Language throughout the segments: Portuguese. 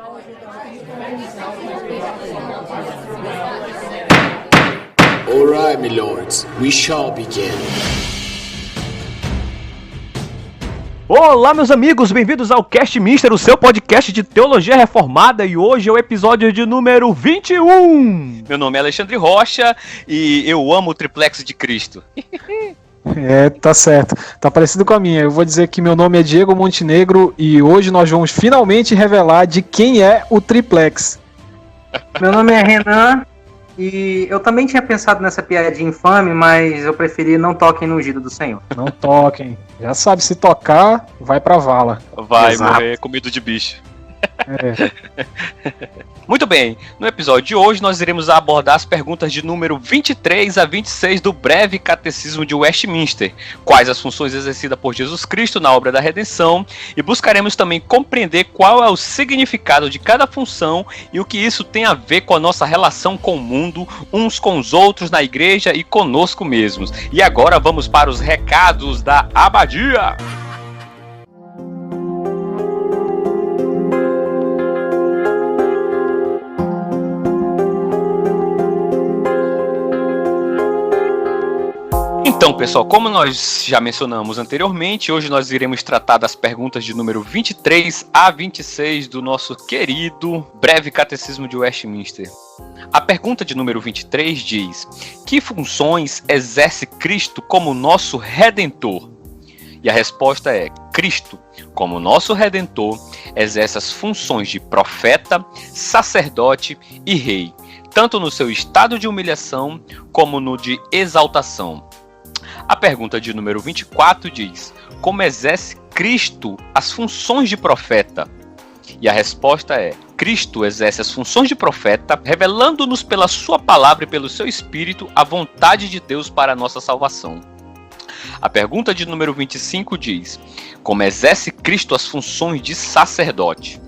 All right, my lords, we shall begin. Olá, meus amigos, bem-vindos ao Cast Mister, o seu podcast de teologia reformada, e hoje é o episódio de número 21. Meu nome é Alexandre Rocha e eu amo o triplex de Cristo. Tá certo. Tá parecido com a minha. Eu vou dizer que meu nome é Diego Montenegro e hoje nós vamos finalmente revelar de quem é o triplex. Meu nome é Renan e eu também tinha pensado nessa piadinha infame, mas eu preferi não toquem no ungido do Senhor. Não toquem. Já sabe, se tocar, vai pra vala. Vai morrer comido de bicho. Muito bem, no episódio de hoje nós iremos abordar as perguntas de número 23 a 26 do breve catecismo de Westminster, quais as funções exercidas por Jesus Cristo na obra da redenção, e buscaremos também compreender qual é o significado de cada função e o que isso tem a ver com a nossa relação com o mundo, uns com os outros na igreja e conosco mesmos. E agora vamos para os recados da Abadia. Então, pessoal, como nós já mencionamos anteriormente, hoje nós iremos tratar das perguntas de número 23 a 26 do nosso querido breve catecismo de Westminster. A pergunta de número 23 diz: que funções exerce Cristo como nosso Redentor? E a resposta é: Cristo, como nosso Redentor, exerce as funções de profeta, sacerdote e rei, tanto no seu estado de humilhação como no de exaltação. A pergunta de número 24 diz: como exerce Cristo as funções de profeta? E a resposta é: Cristo exerce as funções de profeta, revelando-nos pela sua palavra e pelo seu Espírito a vontade de Deus para a nossa salvação. A pergunta de número 25 diz: como exerce Cristo as funções de sacerdote?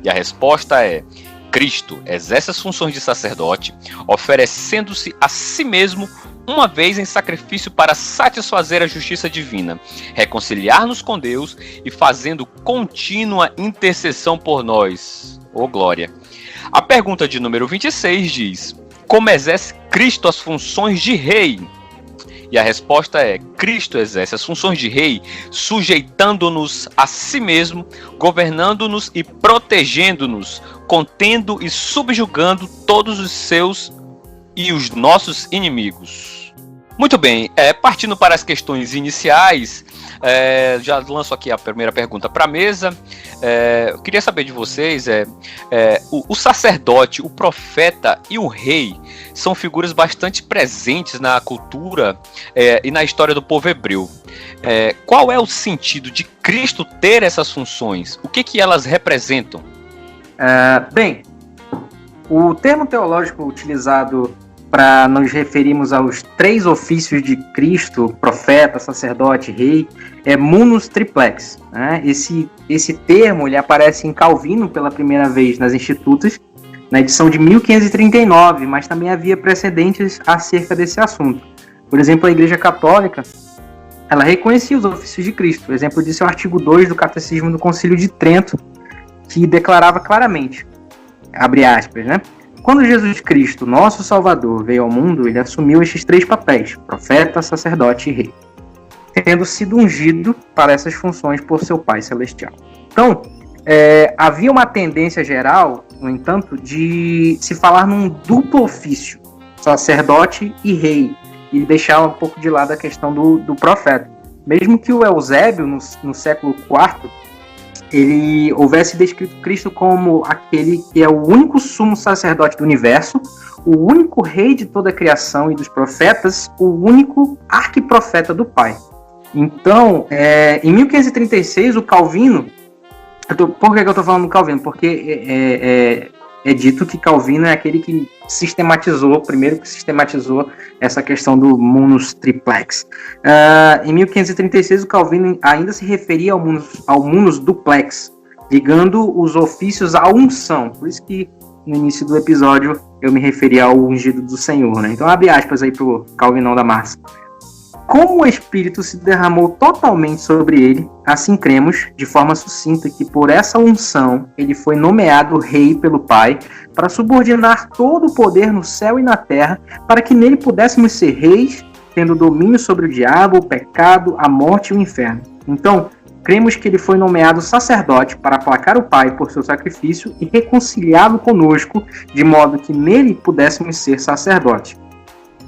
E a resposta é: Cristo exerce as funções de sacerdote, oferecendo-se a si mesmo uma vez em sacrifício para satisfazer a justiça divina, reconciliar-nos com Deus e fazendo contínua intercessão por nós. Ô glória! A pergunta de número 26 diz: como exerce Cristo as funções de rei? E a resposta é: Cristo exerce as funções de rei, sujeitando-nos a si mesmo, governando-nos e protegendo-nos, contendo e subjugando todos os seus e os nossos inimigos. Muito bem, partindo para as questões iniciais, já lanço aqui a primeira pergunta para a mesa. Eu queria saber de vocês, o sacerdote, o profeta e o rei são figuras bastante presentes na cultura e na história do povo hebreu. Qual é o sentido de Cristo ter essas funções? O que elas representam? Bem, o termo teológico utilizado para nos referirmos aos três ofícios de Cristo, profeta, sacerdote, rei, é munus triplex. Né? Esse termo ele aparece em Calvino pela primeira vez nas Institutas, na edição de 1539, mas também havia precedentes acerca desse assunto. Por exemplo, a Igreja Católica ela reconhecia os ofícios de Cristo. O exemplo disso é o artigo 2 do Catecismo do Concílio de Trento, que declarava claramente, abre aspas, né? Quando Jesus Cristo, nosso Salvador, veio ao mundo, ele assumiu estes três papéis: profeta, sacerdote e rei, tendo sido ungido para essas funções por seu Pai Celestial. Então, havia uma tendência geral, no entanto, de se falar num duplo ofício, sacerdote e rei, e deixar um pouco de lado a questão do profeta. Mesmo que o Eusébio, no século IV, ele houvesse descrito Cristo como aquele que é o único sumo sacerdote do universo, o único rei de toda a criação e dos profetas, o único arquiprofeta do Pai. Então, em 1536, o Calvino... Por que eu estou falando do Calvino? Porque é dito que Calvino é aquele que primeiro que sistematizou essa questão do munus triplex. Em 1536, o Calvino ainda se referia ao munus duplex, ligando os ofícios à unção. Por isso que no início do episódio eu me referi ao ungido do Senhor. Né? Então abre aspas aí para o Calvinão da Massa. como o Espírito se derramou totalmente sobre ele, assim cremos, de forma sucinta, que por essa unção ele foi nomeado rei pelo Pai, para subordinar todo o poder no céu e na terra, para que nele pudéssemos ser reis, tendo domínio sobre o diabo, o pecado, a morte e o inferno. Então, cremos que ele foi nomeado sacerdote para aplacar o Pai por seu sacrifício e reconciliá-lo conosco, de modo que nele pudéssemos ser sacerdotes.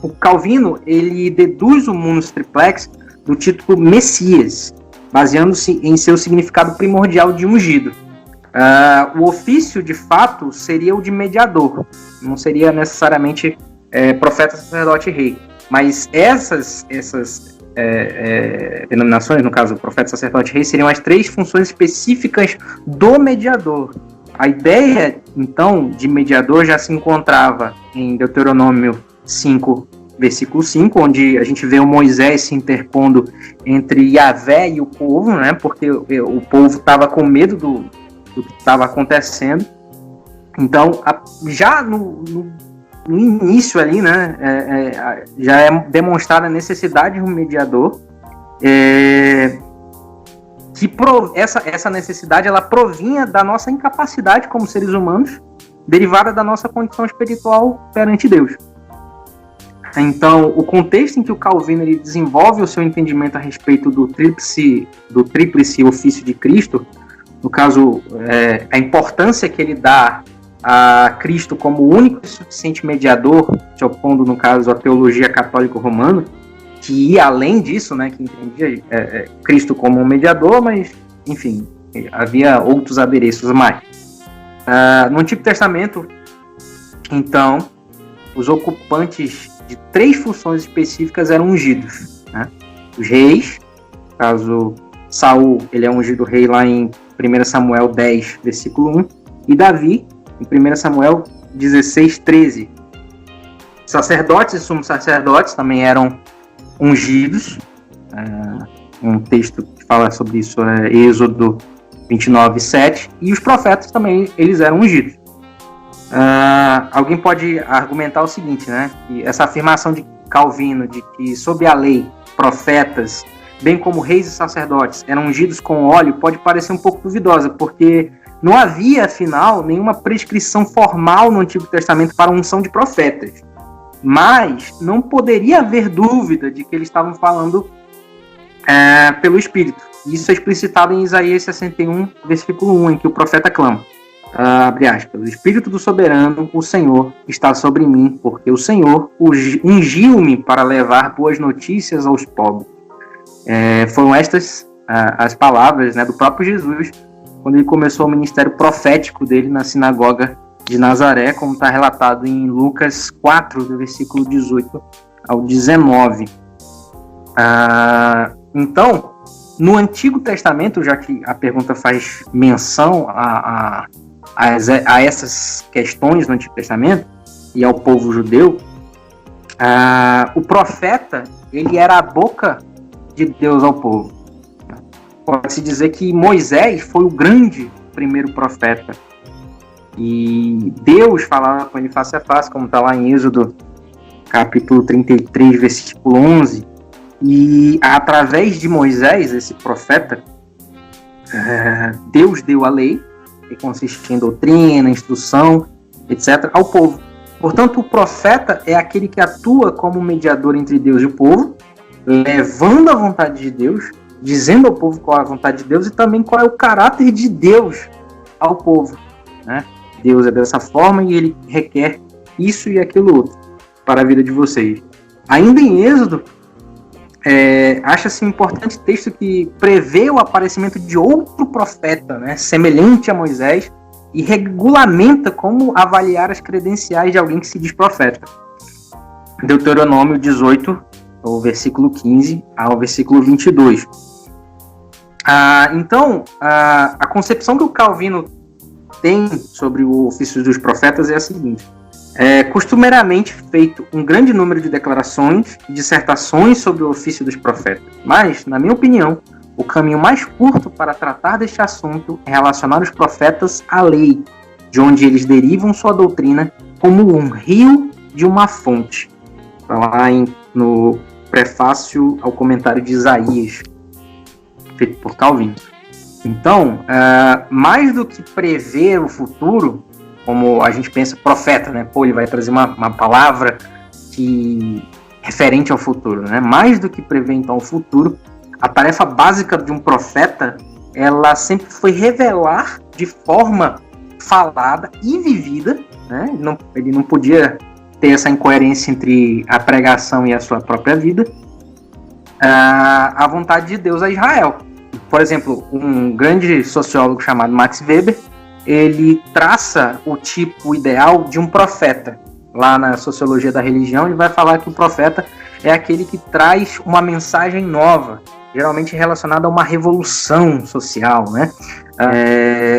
O Calvino, ele deduz o munus triplex do título Messias, baseando-se em seu significado primordial de ungido. O ofício, de fato, seria o de mediador, não seria necessariamente profeta, sacerdote e rei. Mas essas denominações, no caso, profeta, sacerdote e rei, seriam as 3 funções específicas do mediador. A ideia, então, de mediador já se encontrava em Deuteronômio 5, versículo 5, onde a gente vê o Moisés se interpondo entre Yahvé e o povo, né, porque o povo estava com medo do que estava acontecendo. Então, já no início ali, né, já é demonstrada a necessidade de um mediador, essa necessidade ela provinha da nossa incapacidade como seres humanos, derivada da nossa condição espiritual perante Deus. Então, o contexto em que o Calvino ele desenvolve o seu entendimento a respeito do tríplice ofício de Cristo, no caso, a importância que ele dá a Cristo como o único e suficiente mediador, se opondo, no caso, à teologia católico-romana, que ia além disso, né, que entendia Cristo como um mediador, mas, enfim, havia outros adereços a mais. No Antigo Testamento, então, os ocupantes de 3 funções específicas eram ungidos, né? Os reis, caso Saul, ele é ungido rei lá em 1 Samuel 10, versículo 1, e Davi, em 1 Samuel 16, 13. Sacerdotes e sumos sacerdotes também eram ungidos. Um texto que fala sobre isso é Êxodo 29, 7. E os profetas também, eles eram ungidos. Alguém pode argumentar o seguinte, né? Que essa afirmação de Calvino de que sob a lei, profetas, bem como reis e sacerdotes, eram ungidos com óleo, pode parecer um pouco duvidosa, porque não havia, afinal, nenhuma prescrição formal no Antigo Testamento para a unção de profetas. Mas não poderia haver dúvida de que eles estavam falando pelo Espírito. Isso é explicitado em Isaías 61, versículo 1, em que o profeta clama. Abre aspas, o Espírito do Soberano, o Senhor, está sobre mim, porque o Senhor ungiu-me para levar boas notícias aos pobres. Foram estas as palavras, né, do próprio Jesus, quando ele começou o ministério profético dele na sinagoga de Nazaré, como está relatado em Lucas 4, do versículo 18 ao 19. Então, no Antigo Testamento, já que a pergunta faz menção a essas questões no Antigo Testamento e ao povo judeu, o profeta, ele era a boca de Deus ao povo. Pode-se dizer que Moisés foi o grande primeiro profeta e Deus falava com ele face a face, como está lá em Êxodo capítulo 33, versículo 11, e através de Moisés, esse profeta, Deus deu a lei, que consistia em doutrina, instrução, etc., ao povo. Portanto, o profeta é aquele que atua como mediador entre Deus e o povo, levando a vontade de Deus, dizendo ao povo qual é a vontade de Deus e também qual é o caráter de Deus ao povo, né? Deus é dessa forma e ele requer isso e aquilo outro para a vida de vocês. Ainda em Êxodo, acha-se um importante texto que prevê o aparecimento de outro profeta, né, semelhante a Moisés, e regulamenta como avaliar as credenciais de alguém que se diz profeta. Deuteronômio 18, o versículo 15 ao versículo 22. Então, a concepção que o Calvino tem sobre o ofício dos profetas é a seguinte: costumeiramente feito um grande número de declarações e dissertações sobre o ofício dos profetas, mas, na minha opinião, o caminho mais curto para tratar deste assunto é relacionar os profetas à lei, de onde eles derivam sua doutrina como um rio de uma fonte. Está lá no prefácio ao comentário de Isaías, feito por Calvino. Então, mais do que prever o futuro, como a gente pensa, profeta, né? Pô, ele vai trazer uma palavra referente ao futuro, né? Mais do que prever, então, o futuro, a tarefa básica de um profeta, ela sempre foi revelar de forma falada e vivida, né? Ele não podia ter essa incoerência entre a pregação e a sua própria vida, a vontade de Deus a Israel. Por exemplo, um grande sociólogo chamado Max Weber, ele traça o tipo ideal de um profeta. Lá na Sociologia da Religião, ele vai falar que o profeta é aquele que traz uma mensagem nova, geralmente relacionada a uma revolução social, né?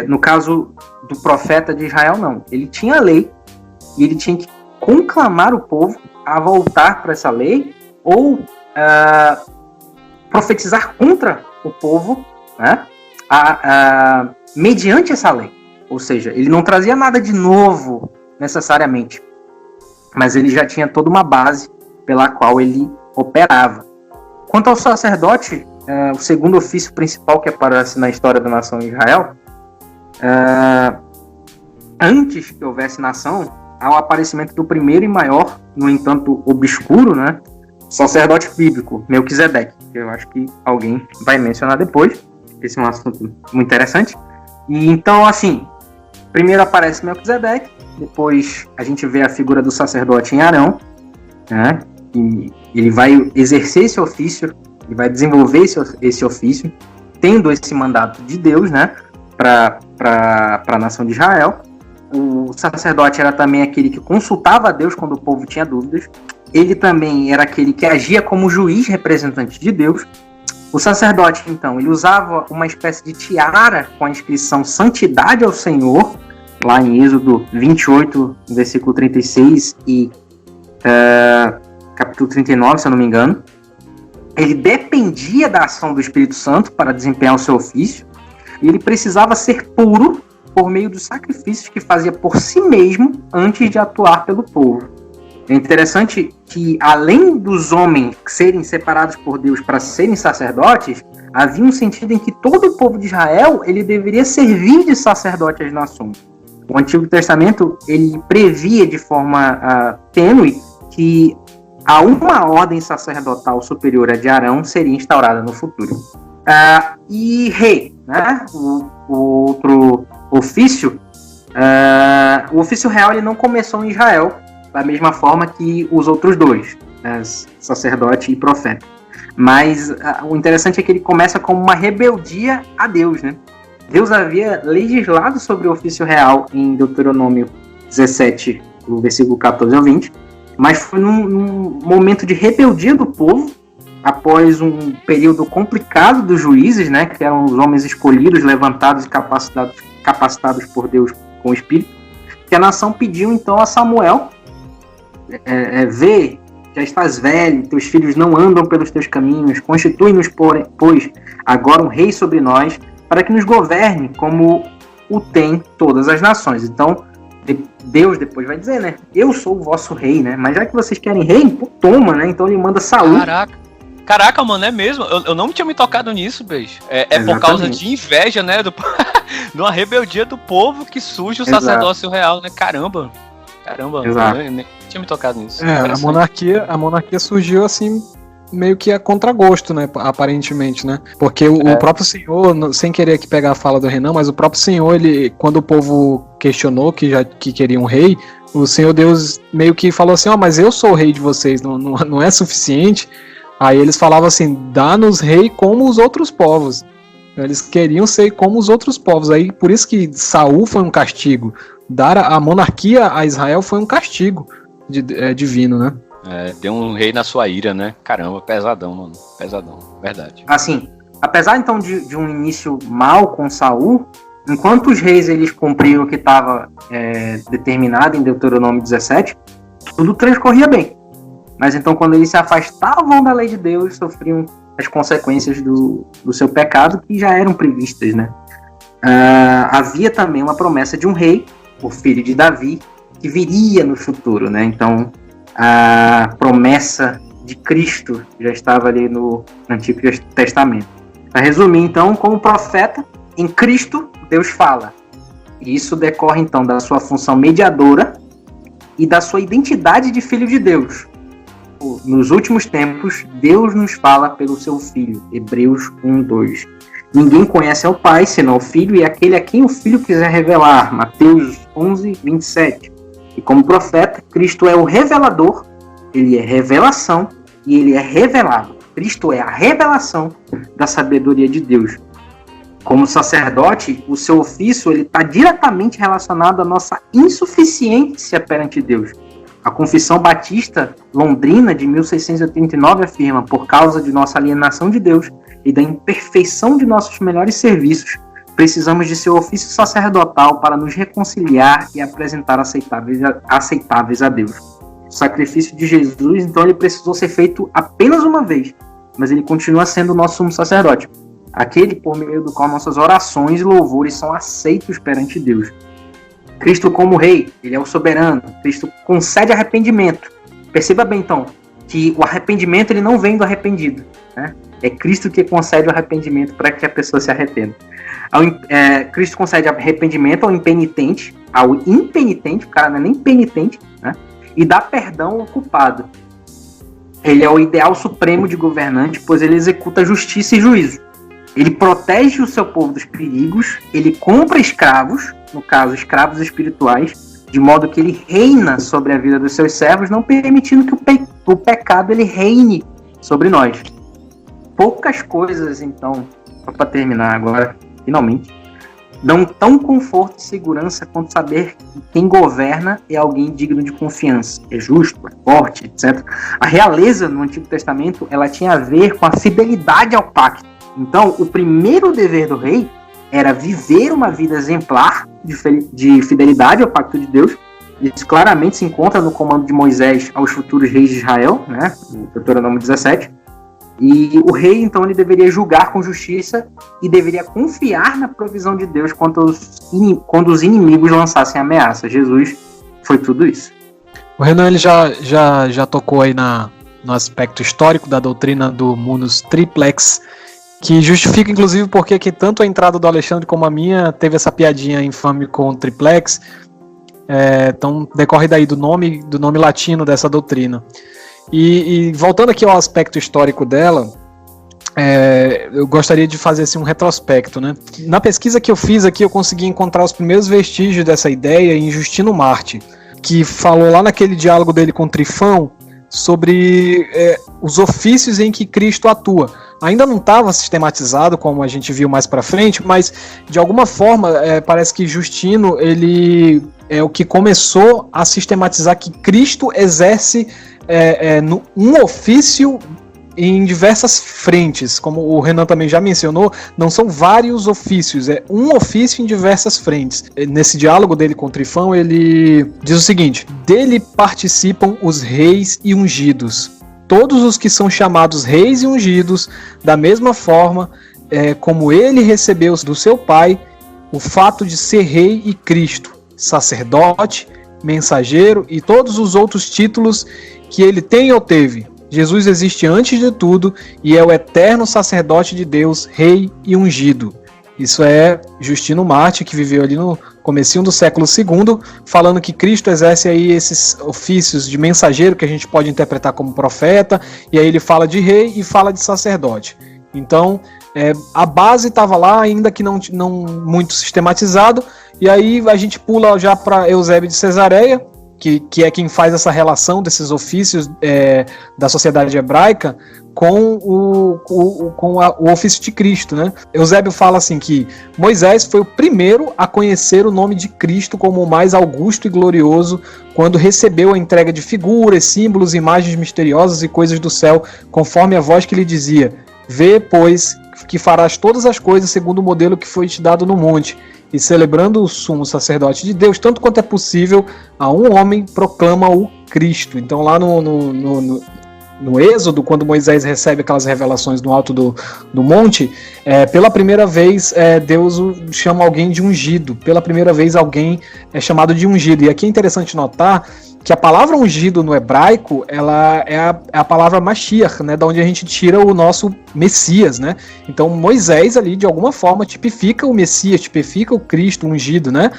No caso do profeta de Israel, não. Ele tinha a lei e ele tinha que conclamar o povo a voltar para essa lei ou profetizar contra o povo, né? Mediante essa lei. Ou seja, ele não trazia nada de novo necessariamente, mas ele já tinha toda uma base pela qual ele operava. Quanto ao sacerdote, o segundo ofício principal que aparece na história da nação de Israel, antes que houvesse nação, ao aparecimento do primeiro e maior, no entanto obscuro, né, sacerdote bíblico, Melquisedeque, que eu acho que alguém vai mencionar depois. Esse é um assunto muito interessante. E então, assim, primeiro aparece Melquisedeque, depois a gente vê a figura do sacerdote em Arão, né, e ele vai exercer esse ofício, ele vai desenvolver esse ofício, tendo esse mandato de Deus, né, para a nação de Israel. O sacerdote era também aquele que consultava a Deus quando o povo tinha dúvidas. Ele também era aquele que agia como juiz representante de Deus. O sacerdote, então, ele usava uma espécie de tiara com a inscrição Santidade ao Senhor, lá em Êxodo 28, versículo 36 e capítulo 39, se eu não me engano. Ele dependia da ação do Espírito Santo para desempenhar o seu ofício, e ele precisava ser puro por meio dos sacrifícios que fazia por si mesmo antes de atuar pelo povo. É interessante que, além dos homens serem separados por Deus para serem sacerdotes, havia um sentido em que todo o povo de Israel ele deveria servir de sacerdote às nações. O Antigo Testamento ele previa de forma tênue que uma ordem sacerdotal superior à de Arão seria instaurada no futuro. E rei, né? O outro ofício, o ofício real ele não começou em Israel da mesma forma que os outros dois, sacerdote e profeta. Mas o interessante é que ele começa como uma rebeldia a Deus, né? Deus havia legislado sobre o ofício real em Deuteronômio 17, no versículo 14 ao 20, mas foi num momento de rebeldia do povo, após um período complicado dos juízes, né, que eram os homens escolhidos, levantados e capacitados por Deus com o Espírito, que a nação pediu então a Samuel, vê, já estás velho, teus filhos não andam pelos teus caminhos, constitui-nos, pois, agora um rei sobre nós, para que nos governe como o tem todas as nações. Então, Deus depois vai dizer, né, eu sou o vosso rei, né, mas já que vocês querem rei, pô, toma, né, então ele manda Saul. Caraca, mano, é mesmo? Eu não tinha me tocado nisso, beijo. É por causa de inveja, né, de uma rebeldia do povo que surge o sacerdócio real, né, caramba, eu nem tinha me tocado nisso. A monarquia surgiu assim, meio que a contragosto, né, aparentemente, né, porque o próprio Senhor, sem querer aqui pegar a fala do Renan, mas o próprio Senhor, ele, quando o povo questionou que queria um rei, o Senhor Deus meio que falou assim, mas eu sou o rei de vocês, não é suficiente. Aí eles falavam assim, dá-nos rei como os outros povos. Eles queriam ser como os outros povos. Aí por isso que Saul foi um castigo. Dar a monarquia a Israel foi um castigo divino, né? Deu um rei na sua ira, né? Caramba, pesadão, mano. Pesadão, verdade. Assim, apesar então de um início mal com Saul, enquanto os reis eles cumpriram o que estava determinado em Deuteronômio 17, tudo transcorria bem. Mas então quando eles se afastavam da lei de Deus, sofriam as consequências do seu pecado, que já eram previstas, né? Havia também uma promessa de um rei, o filho de Davi, que viria no futuro, né? Então a promessa de Cristo já estava ali no Antigo Testamento. Para resumir, então, como profeta, em Cristo, Deus fala. E isso decorre, então, da sua função mediadora e da sua identidade de filho de Deus. Nos últimos tempos, Deus nos fala pelo seu Filho. Hebreus 1:2. Ninguém conhece ao Pai, senão o Filho, e aquele a quem o Filho quiser revelar. Mateus 11:27. E como profeta, Cristo é o revelador, ele é revelação e ele é revelado. Cristo é a revelação da sabedoria de Deus. Como sacerdote, o seu ofício está diretamente relacionado à nossa insuficiência perante Deus. A Confissão Batista Londrina de 1689 afirma: por causa de nossa alienação de Deus e da imperfeição de nossos melhores serviços, precisamos de seu ofício sacerdotal para nos reconciliar e apresentar aceitáveis a Deus. O sacrifício de Jesus, então, ele precisou ser feito apenas uma vez, mas ele continua sendo o nosso sumo sacerdote, aquele por meio do qual nossas orações e louvores são aceitos perante Deus. Cristo como rei, ele é o soberano. Cristo concede arrependimento. Perceba bem, então, que o arrependimento ele não vem do arrependido, né? É Cristo que concede o arrependimento para que a pessoa se arrependa. Cristo concede arrependimento ao impenitente, o cara não é nem penitente, né? E dá perdão ao culpado. Ele é o ideal supremo de governante, pois ele executa justiça e juízo. Ele protege o seu povo dos perigos, ele compra escravos, no caso, escravos espirituais, de modo que ele reina sobre a vida dos seus servos, não permitindo que o pecado ele reine sobre nós. Poucas coisas, então, só para terminar agora, finalmente, dão tão conforto e segurança quanto saber que quem governa é alguém digno de confiança, é justo, é forte, etc. A realeza no Antigo Testamento, ela tinha a ver com a fidelidade ao pacto. Então, o primeiro dever do rei era viver uma vida exemplar de fidelidade ao pacto de Deus. Isso claramente se encontra no comando de Moisés aos futuros reis de Israel, né? No Deuteronômio 17. E o rei, então, ele deveria julgar com justiça e deveria confiar na provisão de Deus quando os inimigos lançassem ameaças. Jesus foi tudo isso. O Renan ele já tocou aí no aspecto histórico da doutrina do munus triplex, que justifica, inclusive, porque que tanto a entrada do Alexandre como a minha teve essa piadinha infame com o triplex. Então, decorre daí do nome latino dessa doutrina. E voltando aqui ao aspecto histórico dela, eu gostaria de fazer assim, um retrospecto, né? Na pesquisa que eu fiz aqui, eu consegui encontrar os primeiros vestígios dessa ideia em Justino Marte, que falou lá naquele diálogo dele com Trifão sobre os ofícios em que Cristo atua. Ainda não estava sistematizado, como a gente viu mais para frente, mas de alguma forma parece que Justino ele é o que começou a sistematizar que Cristo exerce um ofício em diversas frentes. Como o Renan também já mencionou, não são vários ofícios, é um ofício em diversas frentes. Nesse diálogo dele com Trifão, ele diz o seguinte: dele participam os reis e ungidos. Todos os que são chamados reis e ungidos, da mesma forma como ele recebeu do seu pai o fato de ser rei e Cristo, sacerdote, mensageiro e todos os outros títulos que ele tem ou teve. Jesus existe antes de tudo e é o eterno sacerdote de Deus, rei e ungido. Isso é Justino Marte, que viveu ali no comecinho do século II, falando que Cristo exerce aí esses ofícios de mensageiro, que a gente pode interpretar como profeta, e aí ele fala de rei e fala de sacerdote. Então, a base estava lá, ainda que não muito sistematizado, e aí a gente pula já para Eusébio de Cesareia, que é quem faz essa relação desses ofícios da sociedade hebraica com o ofício de Cristo, né? Eusébio fala assim que Moisés foi o primeiro a conhecer o nome de Cristo como o mais augusto e glorioso quando recebeu a entrega de figuras, símbolos, imagens misteriosas e coisas do céu, conforme a voz que lhe dizia: vê, pois, que farás todas as coisas segundo o modelo que foi te dado no monte. E celebrando o sumo sacerdote de Deus, tanto quanto é possível, a um homem proclama o Cristo. Então lá no Êxodo, quando Moisés recebe aquelas revelações no alto do monte, pela primeira vez Deus chama alguém de ungido. Pela primeira vez alguém é chamado de ungido. E aqui é interessante notar que a palavra ungido no hebraico, ela é a palavra Mashiach, né, da onde a gente tira o nosso Messias, né? Então Moisés ali, de alguma forma, tipifica o Messias, tipifica o Cristo ungido, né?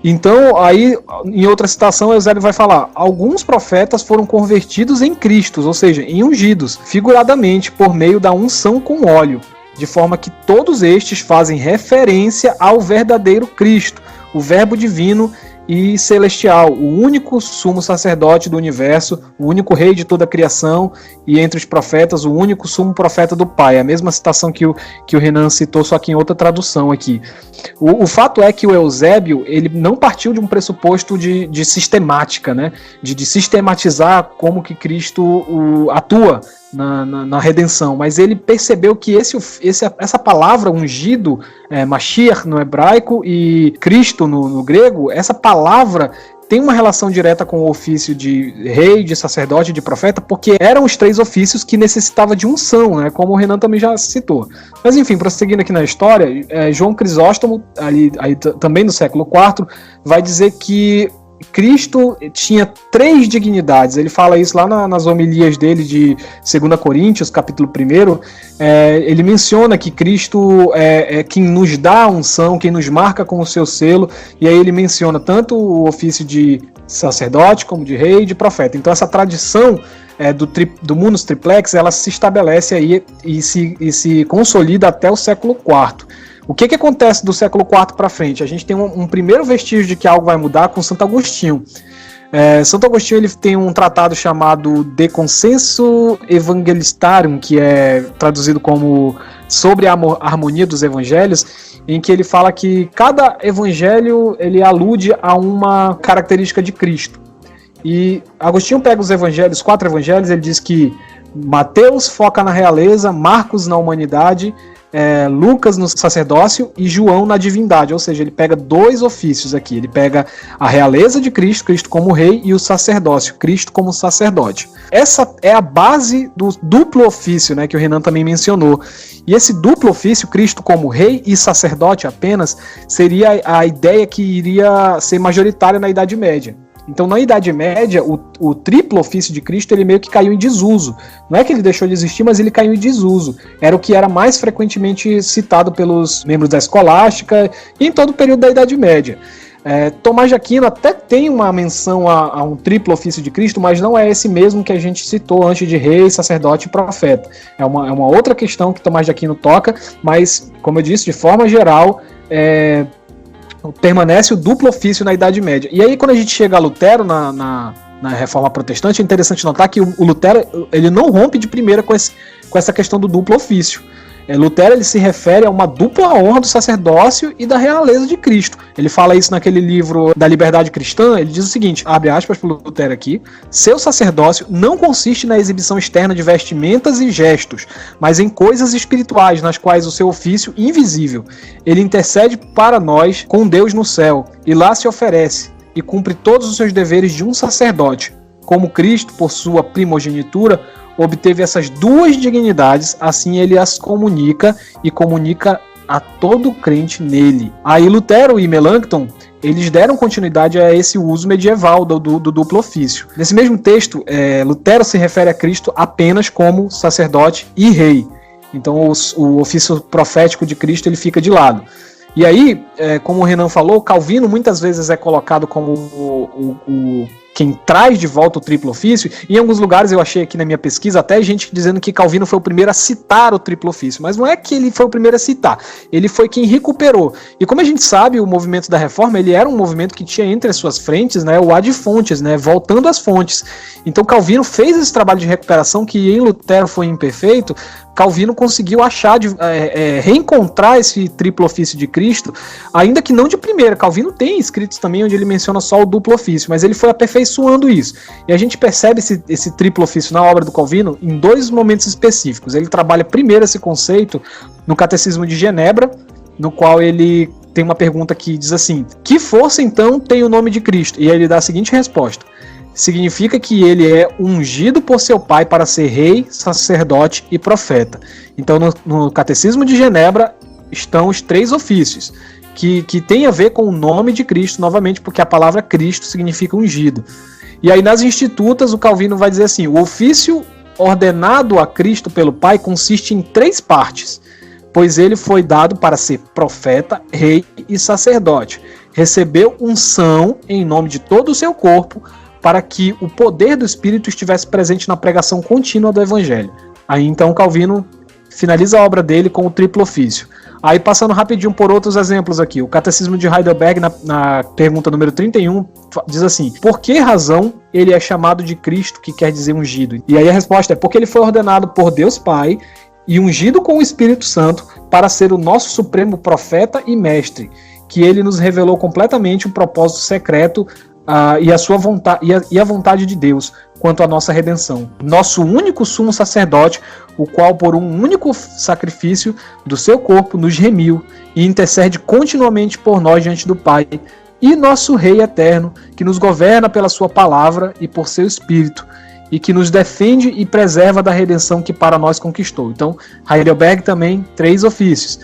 Então, aí, em outra citação, Eusébio vai falar: alguns profetas foram convertidos em Cristos, ou seja, em ungidos, figuradamente, por meio da unção com óleo, de forma que todos estes fazem referência ao verdadeiro Cristo, o Verbo divino e celestial, o único sumo sacerdote do universo, o único rei de toda a criação, e entre os profetas, o único sumo profeta do Pai. A mesma citação que o Renan citou, só que em outra tradução aqui. O fato é que o Eusébio, ele não partiu de um pressuposto de sistemática, né? de sistematizar como que Cristo atua na redenção, mas ele percebeu que essa palavra ungido, Mashiach no hebraico e Cristo no grego, essa palavra tem uma relação direta com o ofício de rei, de sacerdote, de profeta, porque eram os 3 ofícios que necessitavam de unção, né, como o Renan também já citou. Mas enfim, prosseguindo aqui na história, João Crisóstomo, também no século IV, vai dizer que Cristo tinha 3 dignidades. Ele fala isso lá nas homilias dele de 2 Coríntios, capítulo 1. Ele menciona que Cristo é quem nos dá a unção, quem nos marca com o seu selo, e aí ele menciona tanto o ofício de sacerdote, como de rei e de profeta. Então essa tradição do munus triplex, ela se estabelece aí e se consolida até o século IV. O que acontece do século IV para frente? A gente tem um primeiro vestígio de que algo vai mudar com Santo Agostinho. Santo Agostinho, ele tem um tratado chamado De Consenso Evangelistarium, que é traduzido como Sobre a Harmonia dos Evangelhos, em que ele fala que cada evangelho ele alude a uma característica de Cristo. E Agostinho pega os evangelhos, 4 evangelhos, ele diz que Mateus foca na realeza, Marcos na humanidade, Lucas no sacerdócio e João na divindade, ou seja, ele pega 2 ofícios aqui, ele pega a realeza de Cristo, Cristo como rei, e o sacerdócio, Cristo como sacerdote. Essa é a base do duplo ofício, né, que o Renan também mencionou, e esse duplo ofício, Cristo como rei e sacerdote apenas, seria a ideia que iria ser majoritária na Idade Média. Então, na Idade Média, o triplo ofício de Cristo, ele meio que caiu em desuso. Não é que ele deixou de existir, mas ele caiu em desuso. Era o que era mais frequentemente citado pelos membros da escolástica e em todo o período da Idade Média. Tomás de Aquino até tem uma menção a um triplo ofício de Cristo, mas não é esse mesmo que a gente citou antes de rei, sacerdote e profeta. É uma outra questão que Tomás de Aquino toca, mas, como eu disse, de forma geral, permanece o duplo ofício na Idade Média. E aí, quando a gente chega a Lutero na Reforma Protestante, é interessante notar que o Lutero ele não rompe de primeira com essa questão do duplo ofício. Lutero ele se refere a uma dupla honra do sacerdócio e da realeza de Cristo. Ele fala isso naquele livro da Liberdade Cristã. Ele diz o seguinte, abre aspas para Lutero aqui: seu sacerdócio não consiste na exibição externa de vestimentas e gestos, mas em coisas espirituais, nas quais o seu ofício invisível. Ele intercede para nós com Deus no céu, e lá se oferece, e cumpre todos os seus deveres de um sacerdote. Como Cristo, por sua primogenitura, obteve essas 2 dignidades, assim ele as comunica e comunica a todo crente nele. Aí Lutero e Melanchthon, eles deram continuidade a esse uso medieval do duplo ofício. Nesse mesmo texto, Lutero se refere a Cristo apenas como sacerdote e rei. Então o ofício profético de Cristo ele fica de lado. E aí, como o Renan falou, Calvino muitas vezes é colocado como quem traz de volta o triplo ofício. Em alguns lugares eu achei aqui na minha pesquisa até gente dizendo que Calvino foi o primeiro a citar o triplo ofício, mas não é que ele foi o primeiro a citar, ele foi quem recuperou. E como a gente sabe, o movimento da Reforma ele era um movimento que tinha entre as suas frentes, né, o ad fontes, né, voltando às fontes. Então Calvino fez esse trabalho de recuperação que em Lutero foi imperfeito. Calvino conseguiu achar, reencontrar esse triplo ofício de Cristo, ainda que não de primeira. Calvino tem escritos também onde ele menciona só o duplo ofício, mas ele foi aperfeiçoando isso. E a gente percebe esse triplo ofício na obra do Calvino em 2 momentos específicos. Ele trabalha primeiro esse conceito no Catecismo de Genebra, no qual ele tem uma pergunta que diz assim: que força então tem o nome de Cristo? E aí ele dá a seguinte resposta: significa que ele é ungido por seu pai para ser rei, sacerdote e profeta. Então no Catecismo de Genebra estão os 3 ofícios, que tem a ver com o nome de Cristo, novamente, porque a palavra Cristo significa ungido. E aí nas Institutas o Calvino vai dizer assim: o ofício ordenado a Cristo pelo Pai consiste em 3 partes, pois ele foi dado para ser profeta, rei e sacerdote. Recebeu unção em nome de todo o seu corpo, para que o poder do Espírito estivesse presente na pregação contínua do Evangelho. Aí então Calvino finaliza a obra dele com o triplo ofício. Aí passando rapidinho por outros exemplos aqui, o Catecismo de Heidelberg, na pergunta número 31, diz assim: por que razão ele é chamado de Cristo, que quer dizer ungido? E aí a resposta é: porque ele foi ordenado por Deus Pai e ungido com o Espírito Santo para ser o nosso supremo profeta e mestre, que ele nos revelou completamente o propósito secreto e a sua vontade, e a vontade de Deus quanto à nossa redenção. Nosso único sumo sacerdote, o qual por um único sacrifício do seu corpo nos remiu e intercede continuamente por nós diante do Pai, e nosso Rei eterno, que nos governa pela sua palavra e por seu Espírito, e que nos defende e preserva da redenção que para nós conquistou. Então, Heidelberg também, 3 ofícios.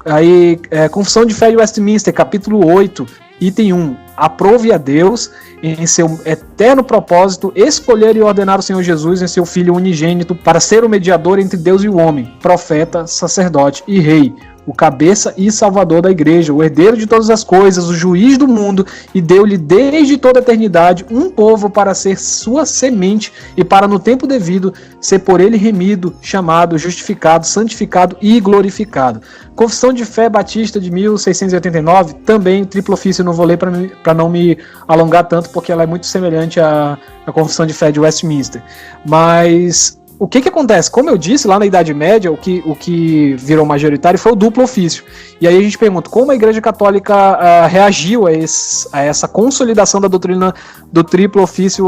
Aí, Confissão de Fé de Westminster, capítulo 8, item 1. Aprove a Deus, em seu eterno propósito, escolher e ordenar o Senhor Jesus em seu Filho unigênito para ser o mediador entre Deus e o homem, profeta, sacerdote e rei, o cabeça e salvador da igreja, o herdeiro de todas as coisas, o juiz do mundo, e deu-lhe desde toda a eternidade um povo para ser sua semente e para no tempo devido ser por ele remido, chamado, justificado, santificado e glorificado. Confissão de Fé Batista de 1689, também triplo ofício, não vou ler para não me alongar tanto, porque ela é muito semelhante à Confissão de Fé de Westminster. Mas o que acontece? Como eu disse, lá na Idade Média, o que virou majoritário foi o duplo ofício. E aí a gente pergunta, como a Igreja Católica reagiu a essa consolidação da doutrina do triplo ofício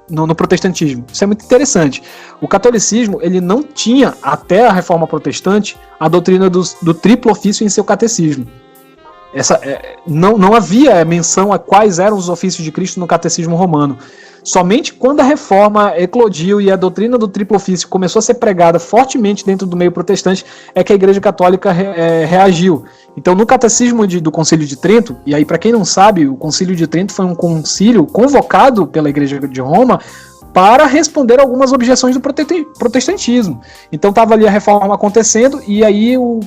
no protestantismo? Isso é muito interessante. O catolicismo, ele não tinha, até a Reforma Protestante, a doutrina do triplo ofício em seu catecismo. Não havia menção a quais eram os ofícios de Cristo no catecismo romano. Somente quando a reforma eclodiu e a doutrina do triplo ofício começou a ser pregada fortemente dentro do meio protestante, é que a Igreja Católica reagiu. Então, no catecismo do Concílio de Trento, e aí para quem não sabe, o Concílio de Trento foi um concílio convocado pela Igreja de Roma para responder algumas objeções do protestantismo. Então estava ali a reforma acontecendo, e aí o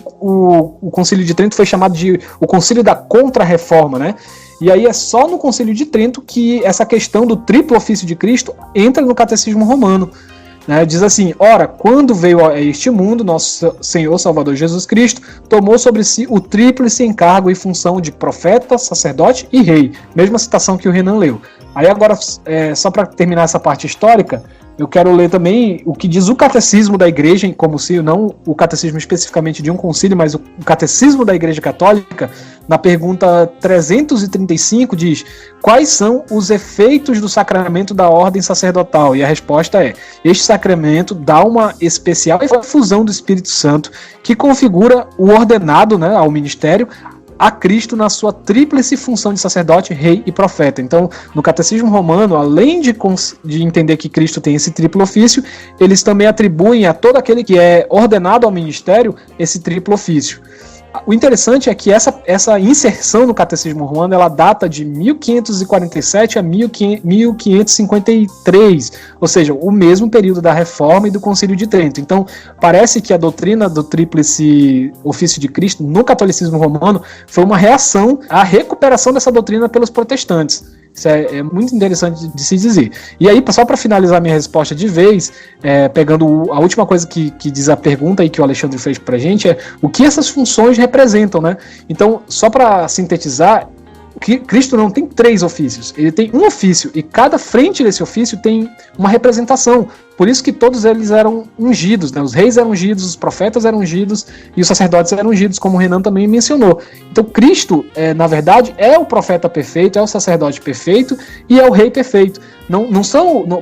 Concílio de Trento foi chamado de o Concílio da Contra-Reforma, né? E aí é só no Concílio de Trento que essa questão do triplo ofício de Cristo entra no catecismo romano. Né? Diz assim: ora, quando veio a este mundo, nosso Senhor Salvador Jesus Cristo tomou sobre si o tríplice encargo e função de profeta, sacerdote e rei. Mesma citação que o Renan leu. Aí agora, só para terminar essa parte histórica, eu quero ler também o que diz o Catecismo da Igreja, como se não o catecismo especificamente de um concílio, mas o Catecismo da Igreja Católica, na pergunta 335, diz: quais são os efeitos do sacramento da ordem sacerdotal? E a resposta é: este sacramento dá uma especial efusão do Espírito Santo que configura o ordenado, né, ao ministério, a Cristo na sua tríplice função de sacerdote, rei e profeta. Então, no Catecismo Romano, além de entender que Cristo tem esse triplo ofício, eles também atribuem a todo aquele que é ordenado ao ministério esse triplo ofício. O interessante é que essa inserção no Catecismo Romano, ela data de 1547 a 1553, ou seja, o mesmo período da Reforma e do Concílio de Trento. Então, parece que a doutrina do tríplice ofício de Cristo no catolicismo romano foi uma reação à recuperação dessa doutrina pelos protestantes. Isso é muito interessante de se dizer. E aí, só para finalizar minha resposta de vez, pegando a última coisa que diz a pergunta aí que o Alexandre fez para a gente, é o que essas funções representam, né? Então, só para sintetizar, Cristo não tem 3 ofícios, ele tem um ofício, e cada frente desse ofício tem uma representação. Por isso que todos eles eram ungidos, né? Os reis eram ungidos, os profetas eram ungidos e os sacerdotes eram ungidos, como o Renan também mencionou. Então Cristo, na verdade, é o profeta perfeito, é o sacerdote perfeito e é o rei perfeito.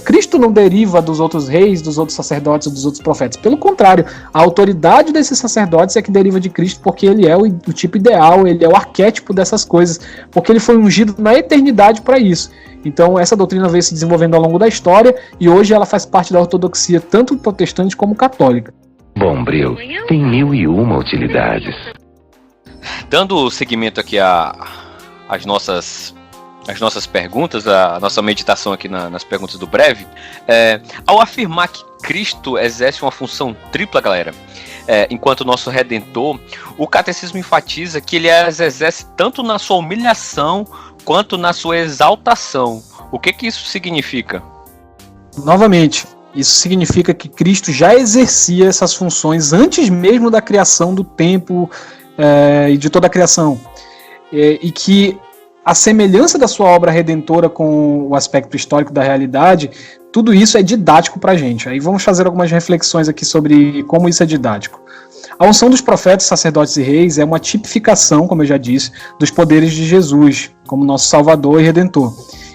Cristo não deriva dos outros reis, dos outros sacerdotes, dos outros profetas. Pelo contrário, a autoridade desses sacerdotes é que deriva de Cristo, porque ele é o tipo ideal, ele é o arquétipo dessas coisas, porque ele foi ungido na eternidade para isso. Então essa doutrina veio se desenvolvendo ao longo da história e hoje ela faz parte da ortodoxia, tanto protestante como católica. Bombril tem 1001 utilidades. Dando seguimento aqui às nossas perguntas, a nossa meditação aqui nas perguntas do Breve, ao afirmar que Cristo exerce uma função tripla, galera, enquanto nosso Redentor, o catecismo enfatiza que ele as exerce tanto na sua humilhação quanto na sua exaltação. O que isso significa? Novamente, isso significa que Cristo já exercia essas funções antes mesmo da criação do tempo e de toda a criação. E que a semelhança da sua obra redentora com o aspecto histórico da realidade, tudo isso é didático para a gente. Aí vamos fazer algumas reflexões aqui sobre como isso é didático. A unção dos profetas, sacerdotes e reis é uma tipificação, como eu já disse, dos poderes de Jesus, como nosso Salvador e Redentor.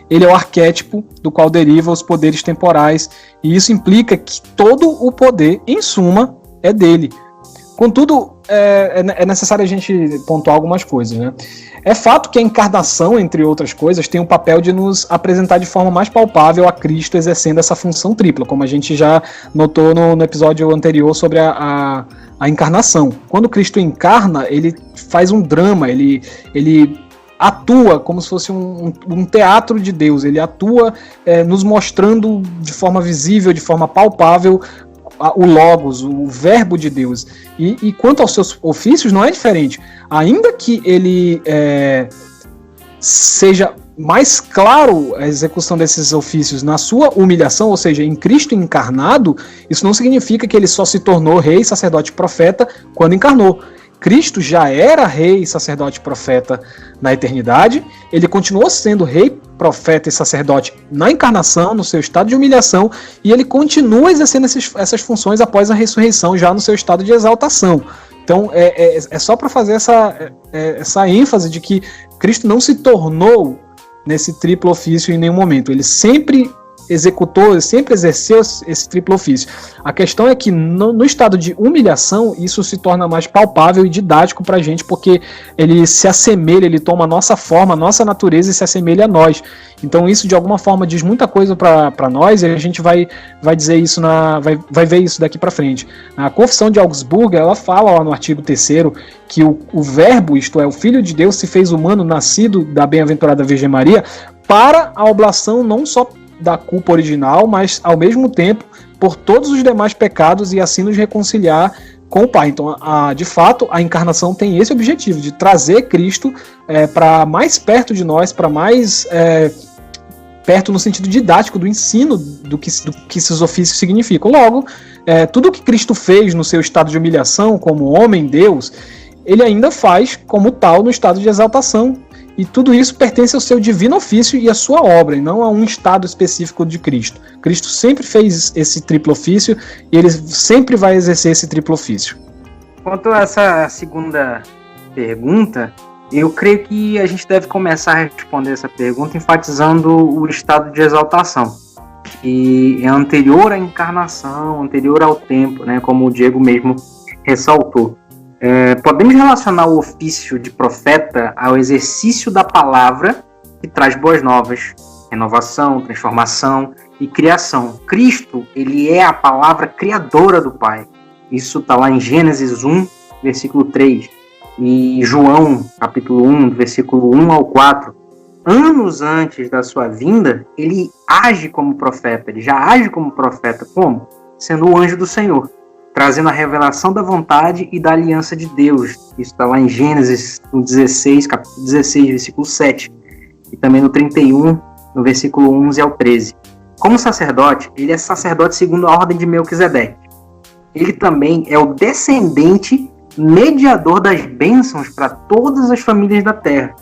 Ele é o arquétipo do qual deriva os poderes temporais, e isso implica que todo o poder, em suma, é dele. Contudo, é necessário a gente pontuar algumas coisas, né? É fato que a encarnação, entre outras coisas, tem o papel de nos apresentar de forma mais palpável a Cristo exercendo essa função tripla, como a gente já notou no episódio anterior sobre a encarnação. Quando Cristo encarna, ele faz um drama, ele atua como se fosse um teatro de Deus, ele atua nos mostrando de forma visível, de forma palpável, o Logos, o verbo de Deus. E quanto aos seus ofícios, não é diferente. Ainda que ele seja mais claro a execução desses ofícios na sua humilhação, ou seja, em Cristo encarnado, isso não significa que ele só se tornou rei, sacerdote e profeta quando encarnou. Cristo já era rei, sacerdote e profeta na eternidade, ele continuou sendo rei, profeta e sacerdote na encarnação, no seu estado de humilhação, e ele continua exercendo essas funções após a ressurreição, já no seu estado de exaltação. Então, é só para fazer essa ênfase de que Cristo não se tornou nesse triplo ofício em nenhum momento. Ele sempre executou, ele sempre exerceu esse triplo ofício. A questão é que no estado de humilhação, isso se torna mais palpável e didático para a gente, porque ele se assemelha, ele toma a nossa forma, a nossa natureza e se assemelha a nós. Então isso de alguma forma diz muita coisa para nós, e a gente vai dizer isso, vai ver isso daqui para frente. A Confissão de Augsburgo, ela fala lá no artigo 3º que o verbo, isto é, o Filho de Deus se fez humano, nascido da bem-aventurada Virgem Maria, para a oblação não só da culpa original, mas ao mesmo tempo por todos os demais pecados, e assim nos reconciliar com o Pai. Então, de fato, a encarnação tem esse objetivo, de trazer Cristo para mais perto de nós, para mais perto no sentido didático do ensino do que esses ofícios significam. Logo, tudo o que Cristo fez no seu estado de humilhação como homem, Deus, ele ainda faz como tal no estado de exaltação. E tudo isso pertence ao seu divino ofício e à sua obra, e não a um estado específico de Cristo. Cristo sempre fez esse triplo ofício e ele sempre vai exercer esse triplo ofício. Quanto a essa segunda pergunta, eu creio que a gente deve começar a responder essa pergunta enfatizando o estado de exaltação, que é anterior à encarnação, anterior ao tempo, né, como o Diego mesmo ressaltou. Podemos relacionar o ofício de profeta ao exercício da palavra que traz boas novas, renovação, transformação e criação. Cristo, ele é a palavra criadora do Pai. Isso está lá em Gênesis 1, versículo 3, e João, capítulo 1, versículo 1 ao 4. Anos antes da sua vinda, ele age como profeta. Ele já age como profeta, como? Sendo o anjo do Senhor, trazendo a revelação da vontade e da aliança de Deus. Isso está lá em Gênesis 16, capítulo 16, versículo 7. E também no 31, no versículo 11 ao 13. Como sacerdote, ele é sacerdote segundo a ordem de Melquisedeque. Ele também é o descendente mediador das bênçãos para todas as famílias da terra.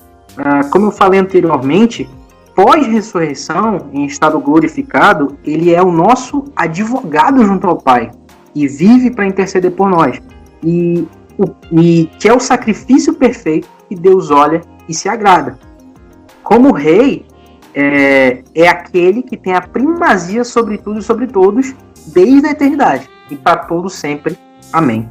Como eu falei anteriormente, pós-ressurreição, em estado glorificado, ele é o nosso advogado junto ao Pai, e vive para interceder por nós, e que é o sacrifício perfeito que Deus olha e se agrada. Como rei, é aquele que tem a primazia sobre tudo e sobre todos, desde a eternidade, e para todos sempre. Amém.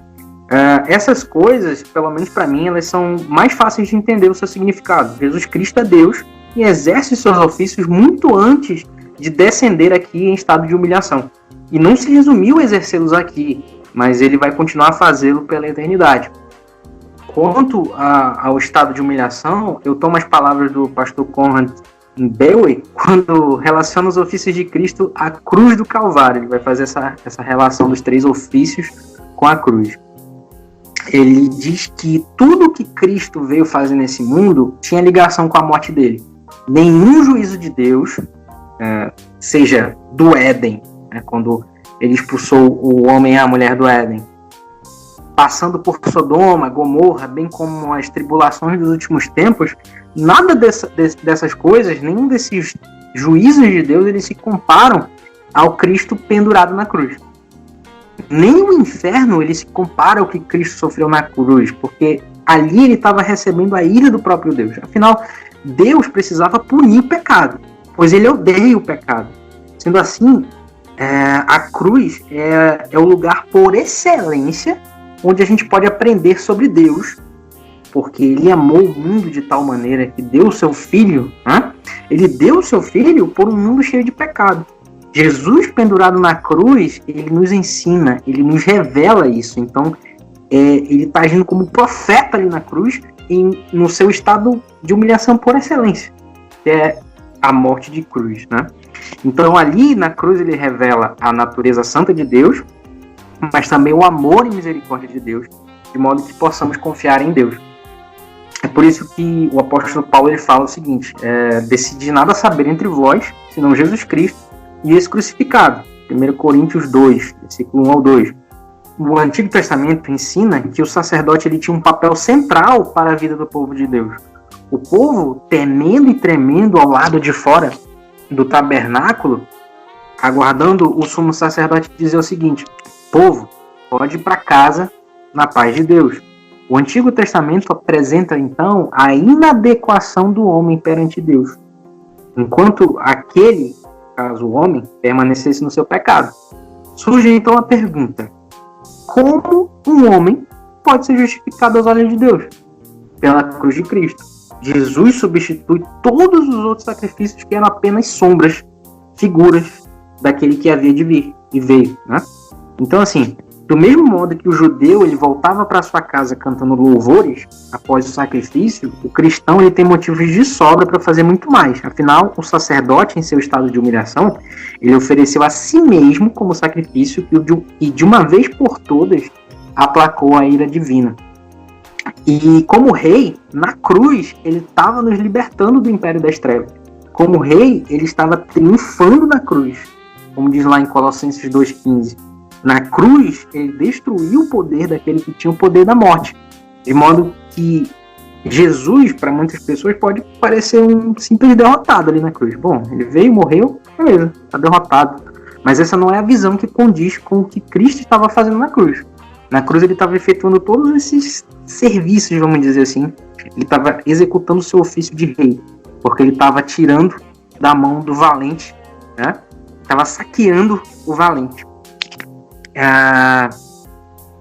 Essas coisas, pelo menos para mim, elas são mais fáceis de entender o seu significado. Jesus Cristo é Deus e exerce seus ofícios muito antes de descender aqui em estado de humilhação. E não se resumiu a exercê-los aqui, mas ele vai continuar a fazê-lo pela eternidade. quanto ao estado de humilhação, eu tomo as palavras do pastor Conrad Bowie quando relaciona os ofícios de Cristo à cruz do Calvário. Ele vai fazer essa relação dos 3 ofícios com a cruz. Ele diz que tudo que Cristo veio fazer nesse mundo tinha ligação com a morte dele. Nenhum juízo de Deus, seja do Éden, quando ele expulsou o homem e a mulher do Éden, passando por Sodoma, Gomorra, bem como as tribulações dos últimos tempos, nada dessas coisas, nenhum desses juízos de Deus, eles se comparam ao Cristo pendurado na cruz. Nem o inferno ele se compara ao que Cristo sofreu na cruz, porque ali ele estava recebendo a ira do próprio Deus. Afinal, Deus precisava punir o pecado, pois ele odeia o pecado. Sendo assim, a cruz é o lugar por excelência onde a gente pode aprender sobre Deus, porque ele amou o mundo de tal maneira que deu o seu filho, ele deu o seu filho por um mundo cheio de pecado. Jesus pendurado na cruz, ele nos ensina, ele nos revela isso. Então, ele está agindo como profeta ali na cruz, no seu estado de humilhação por excelência, que é a morte de cruz, né? Então, ali na cruz ele revela a natureza santa de Deus, mas também o amor e misericórdia de Deus, de modo que possamos confiar em Deus. É por isso que o apóstolo Paulo ele fala o seguinte: decidi nada saber entre vós, senão Jesus Cristo e esse crucificado. 1 Coríntios 2, versículo 1 ao 2. O Antigo Testamento ensina que o sacerdote ele tinha um papel central para a vida do povo de Deus. O povo, temendo e tremendo ao lado de fora do tabernáculo, aguardando o sumo sacerdote dizer o seguinte: povo, pode ir para casa na paz de Deus. O Antigo Testamento apresenta, então, a inadequação do homem perante Deus, enquanto aquele, caso o homem, permanecesse no seu pecado. Surge, então, a pergunta: como um homem pode ser justificado aos olhos de Deus? Pela cruz de Cristo. Jesus substitui todos os outros sacrifícios que eram apenas sombras, figuras daquele que havia de vir, e veio, né? Então, assim, do mesmo modo que o judeu ele voltava para sua casa cantando louvores após o sacrifício, o cristão ele tem motivos de sobra para fazer muito mais. Afinal, o sacerdote, em seu estado de humilhação, ele ofereceu a si mesmo como sacrifício e de uma vez por todas aplacou a ira divina. E como rei, na cruz, ele estava nos libertando do império das trevas. Como rei, ele estava triunfando na cruz, como diz lá em Colossenses 2,15. Na cruz, ele destruiu o poder daquele que tinha o poder da morte. De modo que Jesus, para muitas pessoas, pode parecer um simples derrotado ali na cruz. Bom, ele veio, morreu, beleza, está derrotado. Mas essa não é a visão que condiz com o que Cristo estava fazendo na cruz. Na cruz ele estava efetuando todos esses serviços, vamos dizer assim. Ele estava executando o seu ofício de rei, porque ele estava tirando da mão do valente, né? Estava saqueando o valente.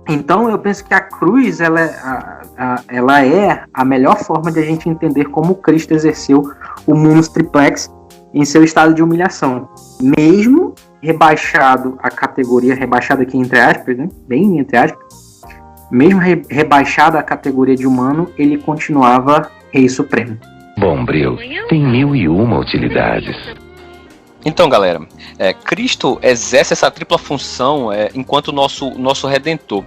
Então eu penso que a cruz ela é a melhor forma de a gente entender como Cristo exerceu o munus triplex em seu estado de humilhação, mesmo rebaixado a categoria, rebaixado aqui entre aspas, né? Bem entre aspas, mesmo rebaixado a categoria de humano, ele continuava Rei Supremo. Bombril tem 1001 utilidades. Então, galera, Cristo exerce essa tripla função enquanto nosso Redentor.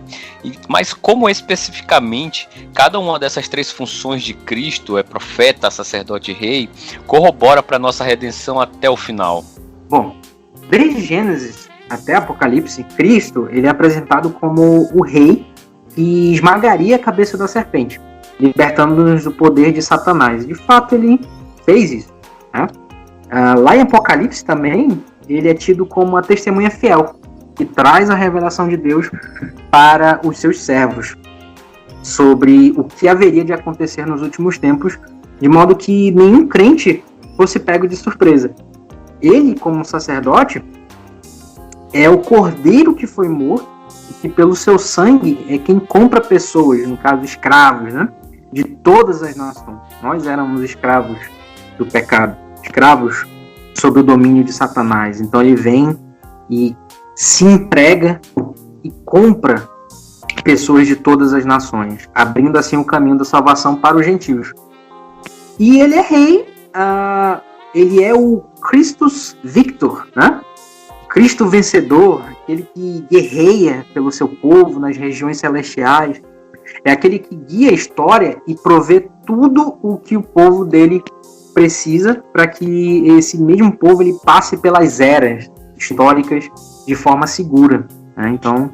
Mas como especificamente cada uma dessas 3 funções de Cristo, profeta, sacerdote e rei, corrobora para a nossa redenção até o final? Bom, desde Gênesis até Apocalipse, Cristo ele é apresentado como o rei que esmagaria a cabeça da serpente, libertando-nos do poder de Satanás. De fato, ele fez isso, né? Lá em Apocalipse também, ele é tido como a testemunha fiel, que traz a revelação de Deus para os seus servos, sobre o que haveria de acontecer nos últimos tempos, de modo que nenhum crente fosse pego de surpresa. Ele, como sacerdote, é o cordeiro que foi morto, e que pelo seu sangue é quem compra pessoas, no caso escravos, né, de todas as nações. Nós éramos escravos do pecado, escravos sob o domínio de Satanás. Então ele vem e se entrega e compra pessoas de todas as nações, abrindo assim o caminho da salvação para os gentios. E ele é rei, ele é o Christus Victor, né? Cristo vencedor, aquele que guerreia pelo seu povo nas regiões celestiais, é aquele que guia a história e provê tudo o que o povo dele precisa para que esse mesmo povo ele passe pelas eras históricas de forma segura, né? Então,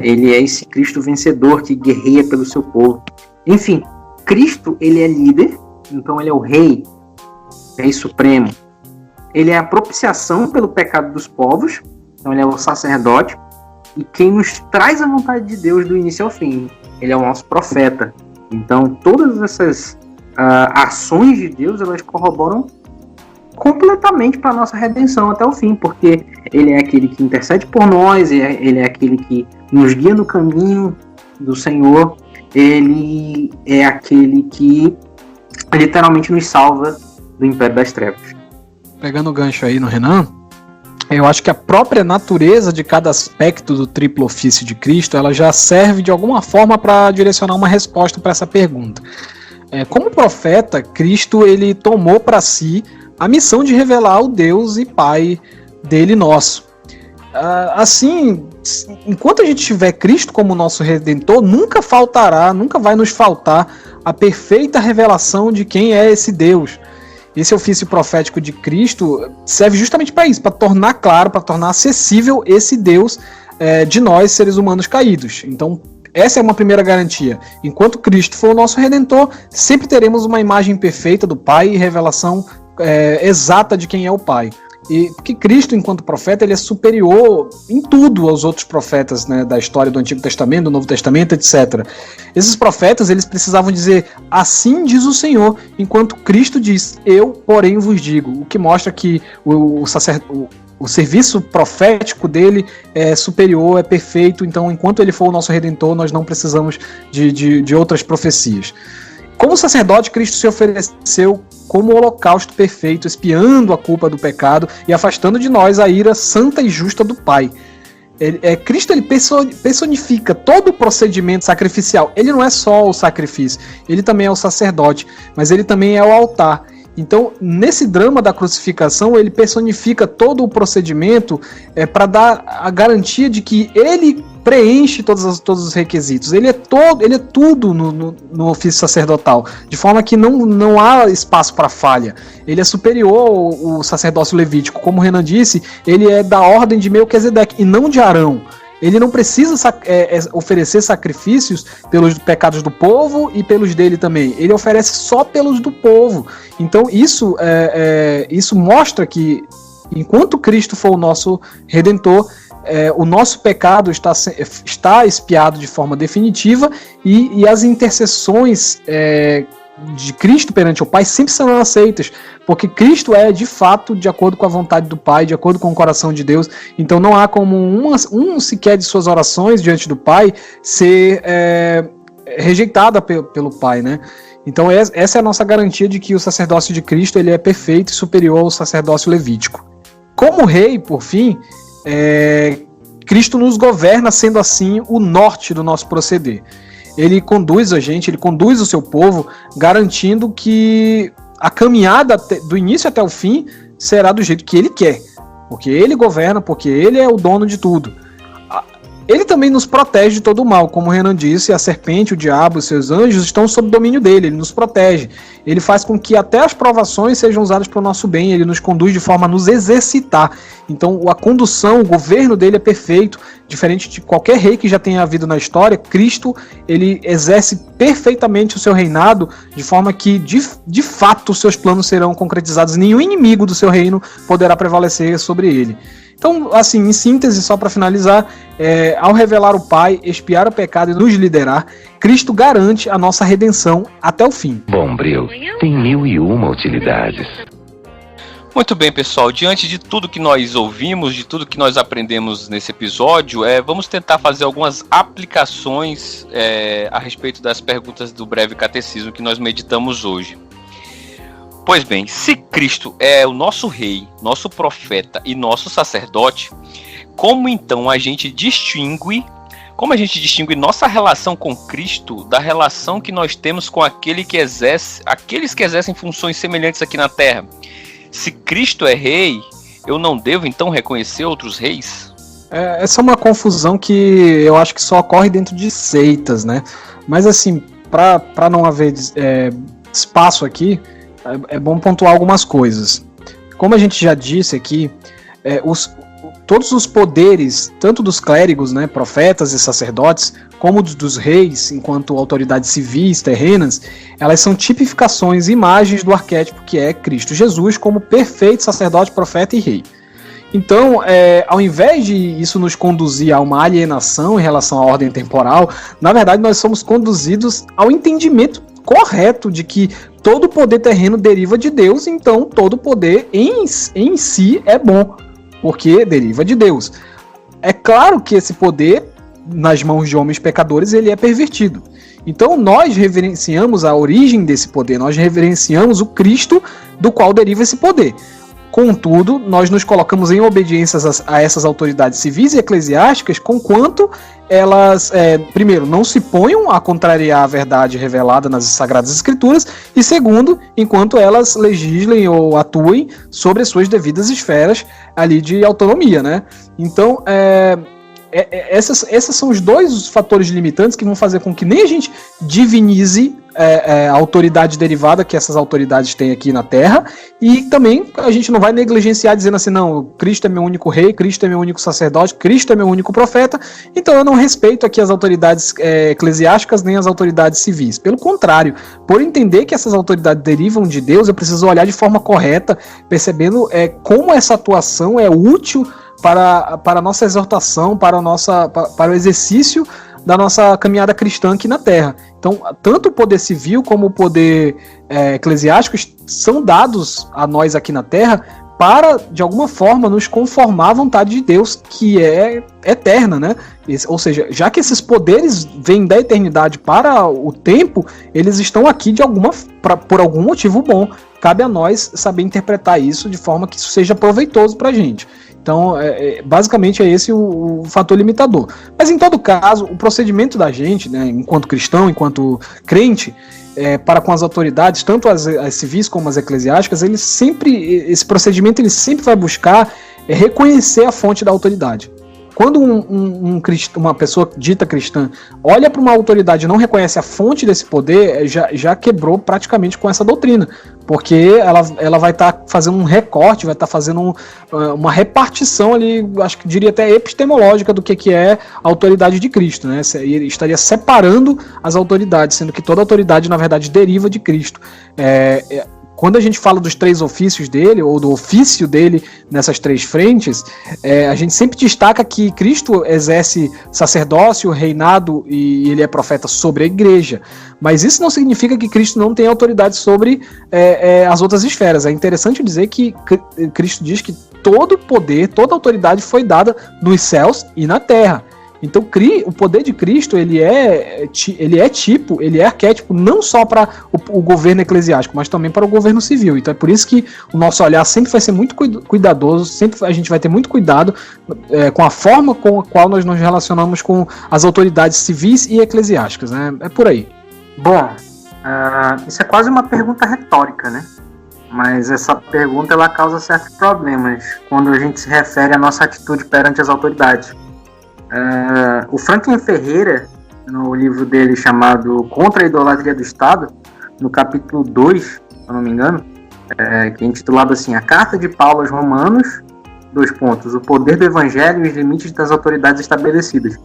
ele é esse Cristo vencedor que guerreia pelo seu povo. Enfim, Cristo, ele é líder, então ele é o rei supremo. Ele é a propiciação pelo pecado dos povos, então ele é o sacerdote, e quem nos traz a vontade de Deus do início ao fim. Ele é o nosso profeta. Então, todas essas ações de Deus, elas corroboram completamente para a nossa redenção até o fim, porque ele é aquele que intercede por nós, ele é aquele que nos guia no caminho do Senhor, ele é aquele que literalmente nos salva do império das trevas. Pegando o gancho aí no Renan, eu acho que a própria natureza de cada aspecto do triplo ofício de Cristo, ela já serve de alguma forma para direcionar uma resposta para essa pergunta. Como profeta, Cristo ele tomou para si a missão de revelar o Deus e Pai dele nosso. Assim, enquanto a gente tiver Cristo como nosso Redentor, nunca vai nos faltar a perfeita revelação de quem é esse Deus. Esse ofício profético de Cristo serve justamente para isso, para tornar claro, para tornar acessível esse Deus de nós, seres humanos caídos. Então, essa é uma primeira garantia. Enquanto Cristo for o nosso Redentor, sempre teremos uma imagem perfeita do Pai e revelação exata de quem é o Pai. E porque Cristo, enquanto profeta, ele é superior em tudo aos outros profetas, né, da história do Antigo Testamento, do Novo Testamento, etc. Esses profetas, eles precisavam dizer, assim diz o Senhor, enquanto Cristo diz, eu, porém, vos digo. O que mostra que o serviço profético dele é superior, é perfeito, então enquanto ele for o nosso Redentor, nós não precisamos de outras profecias. Como sacerdote, Cristo se ofereceu como holocausto perfeito, expiando a culpa do pecado e afastando de nós a ira santa e justa do Pai. Cristo ele personifica todo o procedimento sacrificial. Ele não é só o sacrifício, ele também é o sacerdote, mas ele também é o altar. Então, nesse drama da crucificação, ele personifica todo o procedimento para dar a garantia de que ele preenche todos os requisitos. Ele é tudo no ofício sacerdotal, de forma que não há espaço para falha. Ele é superior ao sacerdócio levítico. Como o Renan disse, ele é da ordem de Melquisedeque e não de Arão. Ele não precisa oferecer sacrifícios pelos pecados do povo e pelos dele também. Ele oferece só pelos do povo. Então isso mostra que, enquanto Cristo for o nosso Redentor, o nosso pecado está expiado de forma definitiva e as intercessões de Cristo perante o Pai sempre serão aceitas, porque Cristo é de fato de acordo com a vontade do Pai, de acordo com o coração de Deus. Então não há como um sequer de suas orações diante do Pai ser rejeitada pelo Pai, né? Então essa é a nossa garantia de que o sacerdócio de Cristo ele é perfeito e superior ao sacerdócio levítico. Como rei, por fim, Cristo nos governa, sendo assim o norte do nosso proceder. Ele conduz a gente, ele conduz o seu povo, garantindo que a caminhada do início até o fim será do jeito que ele quer, porque ele governa, porque ele é o dono de tudo. Ele também nos protege de todo o mal, como o Renan disse, a serpente, o diabo, os seus anjos estão sob domínio dele, ele nos protege. Ele faz com que até as provações sejam usadas para o nosso bem, ele nos conduz de forma a nos exercitar. Então a condução, o governo dele é perfeito, diferente de qualquer rei que já tenha havido na história. Cristo, ele exerce perfeitamente o seu reinado, de forma que de fato os seus planos serão concretizados, nenhum inimigo do seu reino poderá prevalecer sobre ele. Então, assim, em síntese, só para finalizar, ao revelar o Pai, expiar o pecado e nos liderar, Cristo garante a nossa redenção até o fim. Bombril tem 1001 utilidades. Muito bem, pessoal. Diante de tudo que nós ouvimos, de tudo que nós aprendemos nesse episódio, vamos tentar fazer algumas aplicações a respeito das perguntas do breve catecismo que nós meditamos hoje. Pois bem, se Cristo é o nosso rei, nosso profeta e nosso sacerdote, como então a gente distingue Como a gente distingue nossa relação com Cristo da relação que nós temos com aqueles que exercem funções semelhantes aqui na Terra? Se Cristo é rei, eu não devo então reconhecer outros reis? Essa é uma confusão que eu acho que só ocorre dentro de seitas, né? Mas assim, para não haver espaço aqui, é bom pontuar algumas coisas. Como a gente já disse aqui, todos os poderes, tanto dos clérigos, né, profetas e sacerdotes, como dos reis, enquanto autoridades civis, terrenas, elas são tipificações, imagens do arquétipo que é Cristo Jesus como perfeito sacerdote, profeta e rei. Então, ao invés de isso nos conduzir a uma alienação em relação à ordem temporal, na verdade nós somos conduzidos ao entendimento correto de que todo poder terreno deriva de Deus, então todo poder em si é bom, porque deriva de Deus. É claro que esse poder, nas mãos de homens pecadores, ele é pervertido. Então nós reverenciamos a origem desse poder, nós reverenciamos o Cristo do qual deriva esse poder. Contudo, nós nos colocamos em obediência a essas autoridades civis e eclesiásticas, conquanto elas, primeiro, não se ponham a contrariar a verdade revelada nas Sagradas Escrituras, e segundo, enquanto elas legislem ou atuem sobre as suas devidas esferas ali de autonomia, né? Então, esses são os dois fatores limitantes que vão fazer com que nem a gente divinize a autoridade derivada que essas autoridades têm aqui na Terra, e também a gente não vai negligenciar dizendo assim, não, Cristo é meu único rei, Cristo é meu único sacerdote, Cristo é meu único profeta, então eu não respeito aqui as autoridades eclesiásticas nem as autoridades civis. Pelo contrário, por entender que essas autoridades derivam de Deus, eu preciso olhar de forma correta, percebendo como essa atuação é útil para a nossa exortação, para o exercício da nossa caminhada cristã aqui na Terra. Então, tanto o poder civil como o poder eclesiástico são dados a nós aqui na Terra para, de alguma forma, nos conformar à vontade de Deus, que é eterna, né? Ou seja, já que esses poderes vêm da eternidade para o tempo, eles estão aqui por algum motivo bom. Cabe a nós saber interpretar isso de forma que isso seja proveitoso para a gente. Então, basicamente é esse o fator limitador. Mas, em todo caso, o procedimento da gente, né, enquanto cristão, enquanto crente, para com as autoridades, tanto as civis como as eclesiásticas, esse procedimento ele sempre vai buscar reconhecer a fonte da autoridade. Quando uma pessoa dita cristã olha para uma autoridade e não reconhece a fonte desse poder, já quebrou praticamente com essa doutrina, porque ela vai estar fazendo um recorte, vai estar fazendo uma repartição ali, acho que diria até epistemológica do que é a autoridade de Cristo, né? Ele estaria separando as autoridades, sendo que toda autoridade na verdade deriva de Cristo. Quando a gente fala dos três ofícios dele, ou do ofício dele nessas três frentes, a gente sempre destaca que Cristo exerce sacerdócio, reinado e ele é profeta sobre a igreja. Mas isso não significa que Cristo não tem autoridade sobre as outras esferas. É interessante dizer que Cristo diz que todo poder, toda autoridade foi dada nos céus e na terra. Então o poder de Cristo ele é arquétipo não só para o governo eclesiástico, mas também para o governo civil. Então é por isso que o nosso olhar sempre vai ser muito cuidadoso, sempre a gente vai ter muito cuidado com a forma com a qual nós nos relacionamos com as autoridades civis e eclesiásticas, né? É por aí. Bom, isso é quase uma pergunta retórica, né? Mas essa pergunta ela causa certos problemas quando a gente se refere à nossa atitude perante as autoridades. O Franklin Ferreira, no livro dele chamado Contra a Idolatria do Estado, no capítulo 2, se eu não me engano, que é intitulado assim, A Carta de Paulo aos Romanos, o poder do Evangelho e os limites das autoridades estabelecidas.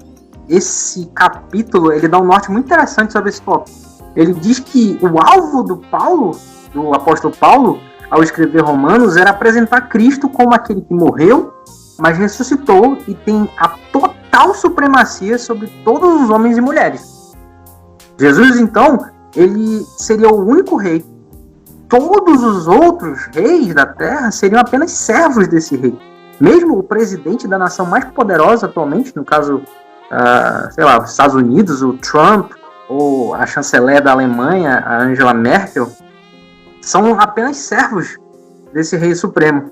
Esse capítulo ele dá um norte muito interessante sobre esse tópico. Ele diz que o alvo do apóstolo Paulo, ao escrever Romanos, era apresentar Cristo como aquele que morreu, mas ressuscitou e tem a total supremacia sobre todos os homens e mulheres. Jesus, então, ele seria o único rei. Todos os outros reis da terra seriam apenas servos desse rei. Mesmo o presidente da nação mais poderosa atualmente, no caso, os Estados Unidos, o Trump, ou a chanceler da Alemanha, a Angela Merkel, são apenas servos desse rei supremo.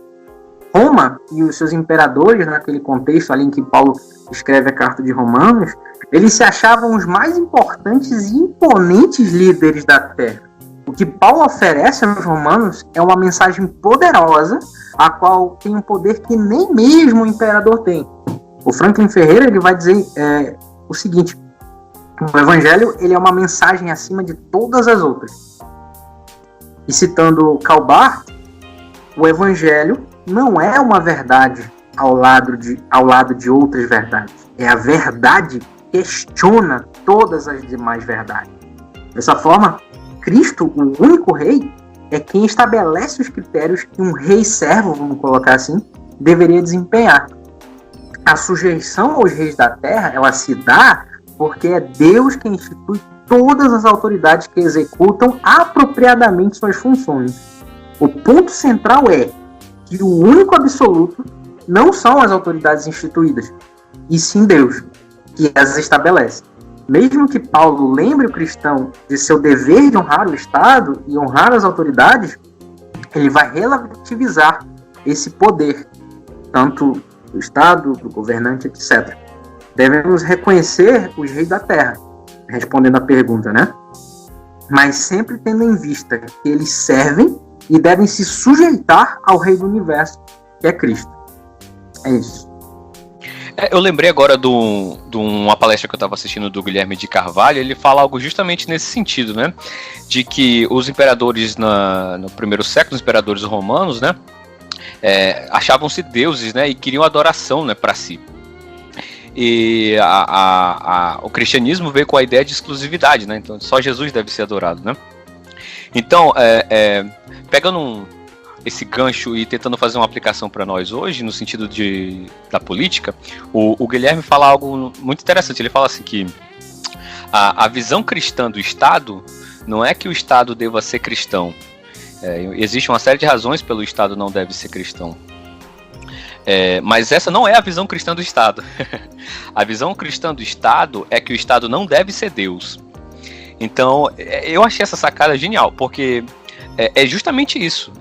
Roma e os seus imperadores, naquele contexto ali em que Paulo escreve a carta de Romanos, eles se achavam os mais importantes e imponentes líderes da terra. O que Paulo oferece aos romanos é uma mensagem poderosa, a qual tem um poder que nem mesmo o imperador tem. O Franklin Ferreira ele vai dizer o seguinte: o evangelho ele é uma mensagem acima de todas as outras. E citando Karl Barth, o evangelho não é uma verdade ao lado de outras verdades. É a verdade que questiona todas as demais verdades. Dessa forma, Cristo, o único rei, é quem estabelece os critérios que um rei servo, vamos colocar assim, deveria desempenhar. A sujeição aos reis da terra, ela se dá porque é Deus quem institui todas as autoridades que executam apropriadamente suas funções. O ponto central é que o único absoluto não são as autoridades instituídas, e sim Deus, que as estabelece. Mesmo que Paulo lembre o cristão de seu dever de honrar o Estado e honrar as autoridades, ele vai relativizar esse poder, tanto do Estado, do governante, etc. Devemos reconhecer os reis da terra, respondendo à pergunta, né? Mas sempre tendo em vista que eles servem e devem se sujeitar ao rei do universo, que é Cristo. É isso. Eu lembrei agora de uma palestra que eu estava assistindo do Guilherme de Carvalho. Ele fala algo justamente nesse sentido, né? De que os imperadores no primeiro século, os imperadores romanos, né? Achavam-se deuses, né? E queriam adoração, né, para si. E o cristianismo veio com a ideia de exclusividade, né? Então só Jesus deve ser adorado, né? Então, pegando esse gancho e tentando fazer uma aplicação para nós hoje, no sentido da política, o Guilherme fala algo muito interessante. Ele fala assim que a visão cristã do Estado não é que o Estado deva ser cristão. Existe uma série de razões pelo Estado não deve ser cristão. Mas essa não é a visão cristã do Estado. A visão cristã do Estado é que o Estado não deve ser Deus. Então, eu achei essa sacada genial, porque é justamente isso.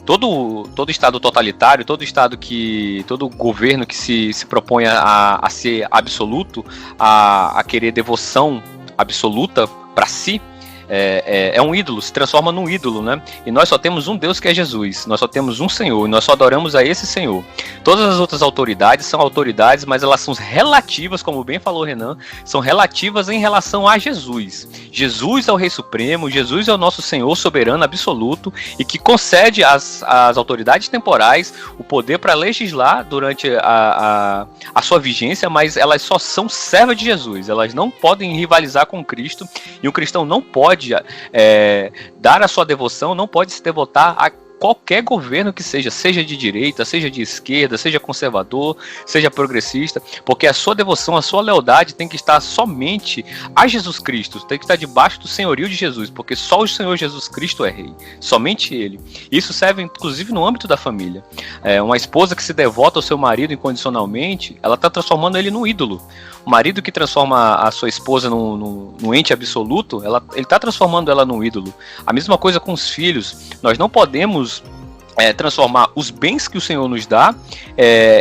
Todo Estado totalitário, todo governo que se propõe a ser absoluto, a querer devoção absoluta para si, é um ídolo, se transforma num ídolo, né? E nós só temos um Deus que é Jesus, nós só temos um Senhor, e nós só adoramos a esse Senhor. Todas as outras autoridades são autoridades, mas elas são relativas, como bem falou Renan, são relativas em relação a Jesus. Jesus é o Rei Supremo, Jesus é o nosso Senhor soberano absoluto, e que concede às autoridades temporais o poder para legislar durante a sua vigência, mas elas só são servas de Jesus, elas não podem rivalizar com Cristo, e o cristão não pode dar a sua devoção, não pode se devotar a qualquer governo que seja de direita, seja de esquerda, seja conservador, seja progressista, porque a sua devoção, a sua lealdade tem que estar somente a Jesus Cristo, tem que estar debaixo do senhorio de Jesus, porque só o Senhor Jesus Cristo é rei, somente Ele. Isso serve inclusive no âmbito da família. Uma esposa que se devota ao seu marido incondicionalmente, ela está transformando ele num ídolo. O marido que transforma a sua esposa num ente absoluto, ele está transformando ela num ídolo. A mesma coisa com os filhos. Nós não podemos transformar os bens que o Senhor nos dá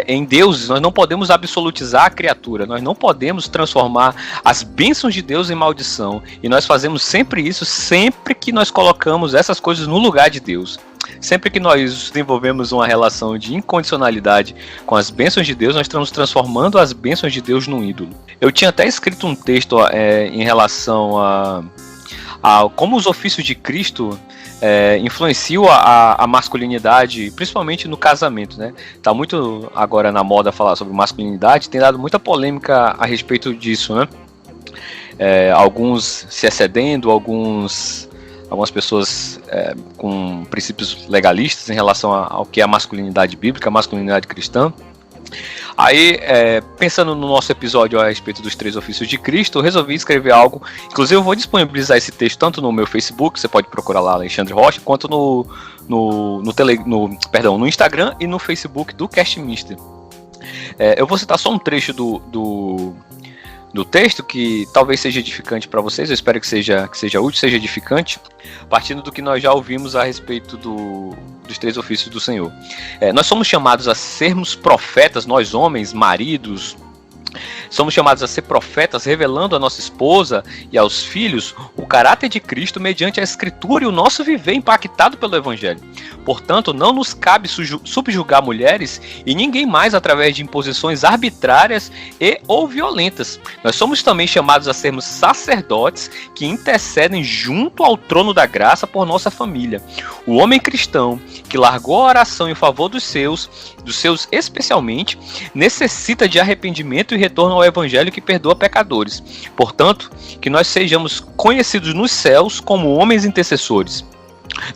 em deuses. Nós não podemos absolutizar a criatura. Nós não podemos transformar as bênçãos de Deus em maldição. E nós fazemos sempre isso, sempre que nós colocamos essas coisas no lugar de Deus. Sempre que nós desenvolvemos uma relação de incondicionalidade com as bênçãos de Deus, nós estamos transformando as bênçãos de Deus num ídolo. Eu tinha até escrito um texto em relação a como os ofícios de Cristo influenciam a masculinidade, principalmente no casamento, né? Tá muito agora na moda falar sobre masculinidade, tem dado muita polêmica a respeito disso, né? Alguns se excedendo, algumas pessoas com princípios legalistas em relação ao que é a masculinidade bíblica, a masculinidade cristã. Aí, pensando no nosso episódio a respeito dos 3 ofícios de Cristo, eu resolvi escrever algo. Inclusive, eu vou disponibilizar esse texto tanto no meu Facebook, você pode procurar lá, Alexandre Rocha, quanto no Instagram e no Facebook do Castminster. Eu vou citar só um trecho do texto, que talvez seja edificante para vocês, eu espero que seja útil, seja edificante, partindo do que nós já ouvimos a respeito dos 3 ofícios do Senhor. Nós somos chamados a sermos profetas, nós homens, maridos, somos chamados a ser profetas, revelando à nossa esposa e aos filhos o caráter de Cristo mediante a Escritura e o nosso viver impactado pelo Evangelho. Portanto, não nos cabe subjugar mulheres e ninguém mais através de imposições arbitrárias e ou violentas. Nós somos também chamados a sermos sacerdotes que intercedem junto ao trono da graça por nossa família. O homem cristão que largou a oração em favor dos seus especialmente, necessita de arrependimento e retorno ao Evangelho que perdoa pecadores. Portanto, que nós sejamos conhecidos nos céus como homens intercessores.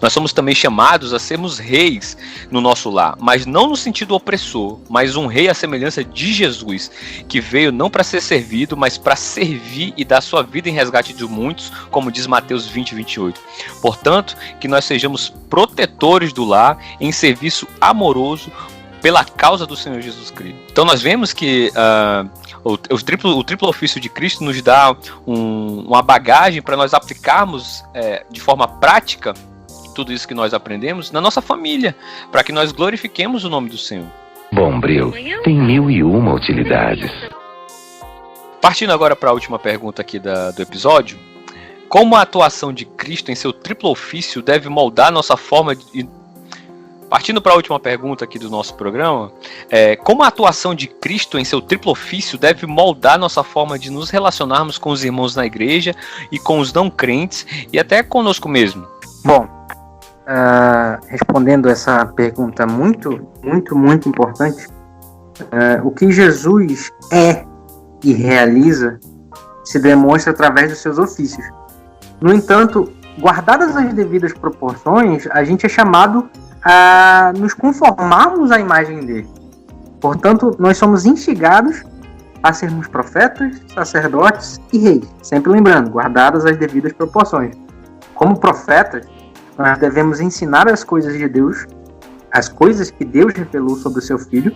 Nós somos também chamados a sermos reis no nosso lar, mas não no sentido opressor, mas um rei à semelhança de Jesus, que veio não para ser servido, mas para servir e dar sua vida em resgate de muitos, como diz Mateus 20, 28. Portanto, que nós sejamos protetores do lar em serviço amoroso pela causa do Senhor Jesus Cristo. Então nós vemos que o triplo ofício de Cristo nos dá uma bagagem para nós aplicarmos de forma prática tudo isso que nós aprendemos na nossa família, para que nós glorifiquemos o nome do Senhor. Bombril tem 1001 utilidades. Partindo agora para a última pergunta aqui do episódio, como a atuação de Cristo em seu triplo ofício deve moldar nossa forma de... Partindo para a última pergunta aqui do nosso programa, como a atuação de Cristo em seu triplo ofício deve moldar nossa forma de nos relacionarmos com os irmãos na igreja e com os não crentes e até conosco mesmo? Bom, respondendo essa pergunta muito, muito, muito importante, o que Jesus é e realiza se demonstra através dos seus ofícios. No entanto, guardadas as devidas proporções, a gente é chamado a nos conformarmos à imagem dele. Portanto, nós somos instigados a sermos profetas, sacerdotes e reis. Sempre lembrando, guardadas as devidas proporções. Como profetas, nós devemos ensinar as coisas de Deus, as coisas que Deus revelou sobre o seu Filho,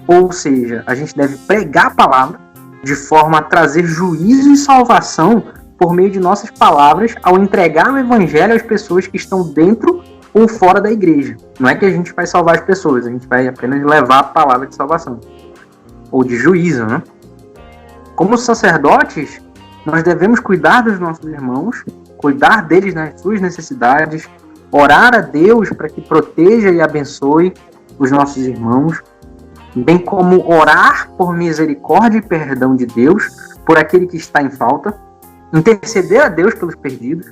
ou seja, a gente deve pregar a palavra de forma a trazer juízo e salvação por meio de nossas palavras ao entregar o evangelho às pessoas que estão dentro ou fora da igreja. Não é que a gente vai salvar as pessoas, a gente vai apenas levar a palavra de salvação ou de juízo, né? Como sacerdotes, nós devemos cuidar dos nossos irmãos, cuidar deles nas suas necessidades, orar a Deus para que proteja e abençoe os nossos irmãos, bem como orar por misericórdia e perdão de Deus por aquele que está em falta, interceder a Deus pelos perdidos,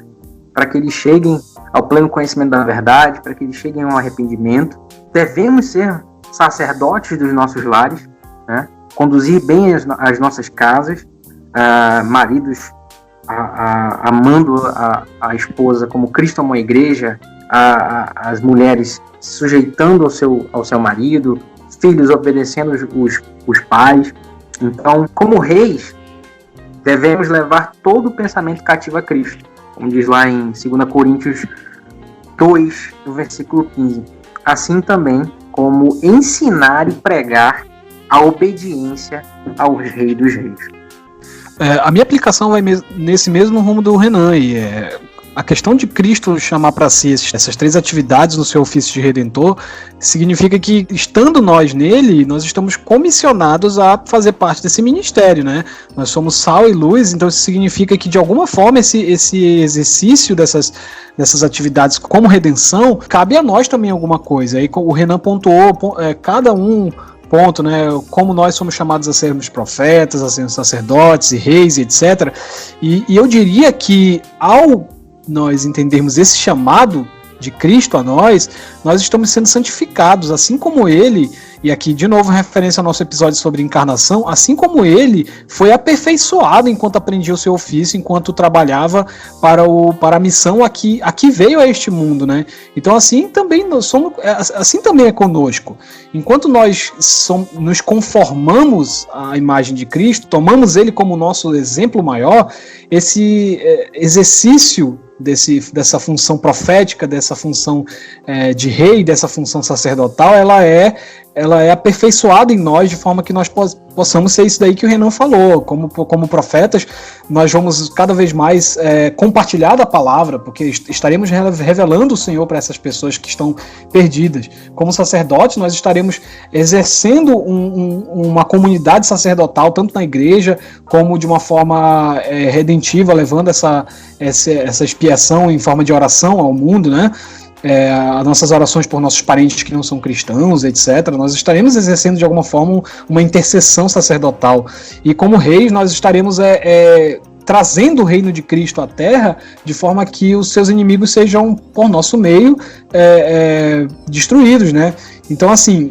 para que eles cheguem ao pleno conhecimento da verdade, para que eles cheguem ao arrependimento. Devemos ser sacerdotes dos nossos lares, né? Conduzir bem as nossas casas, maridos amando a esposa como Cristo amou a igreja, as mulheres sujeitando ao seu marido, filhos obedecendo os pais. Então, como reis, devemos levar todo o pensamento cativo a Cristo, como diz lá em 2 Coríntios 2, no versículo 15. Assim também como ensinar e pregar a obediência ao Rei dos Reis. A minha aplicação vai nesse mesmo rumo do Renan, e a questão de Cristo chamar para si essas 3 atividades no seu ofício de Redentor significa que, estando nós nele, nós estamos comissionados a fazer parte desse ministério, né? Nós somos sal e luz, então isso significa que, de alguma forma, esse exercício dessas atividades como redenção, cabe a nós também alguma coisa. Aí o Renan pontuou cada um ponto, né? Como nós somos chamados a sermos profetas, a sermos sacerdotes e reis, etc. E eu diria que, ao nós entendermos esse chamado de Cristo a nós estamos sendo santificados, assim como ele, e aqui de novo referência ao nosso episódio sobre encarnação, assim como ele foi aperfeiçoado enquanto aprendia o seu ofício, enquanto trabalhava para a missão aqui veio a este mundo, né? Então assim também é conosco. Enquanto nós nos conformamos à imagem de Cristo, tomamos ele como nosso exemplo maior, esse exercício dessa função profética, dessa função de rei, dessa função sacerdotal, ela é ela é aperfeiçoada em nós de forma que nós possamos ser isso daí que o Renan falou. Como profetas, nós vamos cada vez mais compartilhar da palavra, porque estaremos revelando o Senhor para essas pessoas que estão perdidas. Como sacerdotes, nós estaremos exercendo uma comunidade sacerdotal, tanto na igreja, como de uma forma redentiva, levando essa expiação em forma de oração ao mundo, né? As nossas orações por nossos parentes que não são cristãos, etc. Nós estaremos exercendo de alguma forma uma intercessão sacerdotal. E como reis, nós estaremos trazendo o reino de Cristo à terra de forma que os seus inimigos sejam, por nosso meio, destruídos, né? Então, assim,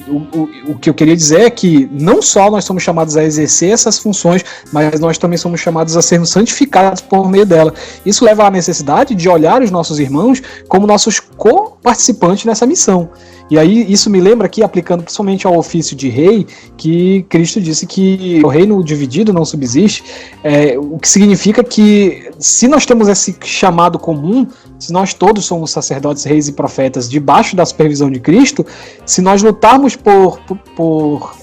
o que eu queria dizer é que não só nós somos chamados a exercer essas funções, mas nós também somos chamados a sermos santificados por meio dela. Isso leva à necessidade de olhar os nossos irmãos como nossos co-participantes nessa missão. E aí isso me lembra aqui, aplicando principalmente ao ofício de rei, que Cristo disse que o reino dividido não subsiste, o que significa que se nós temos esse chamado comum, se nós todos somos sacerdotes, reis e profetas debaixo da supervisão de Cristo, se nós lutarmos por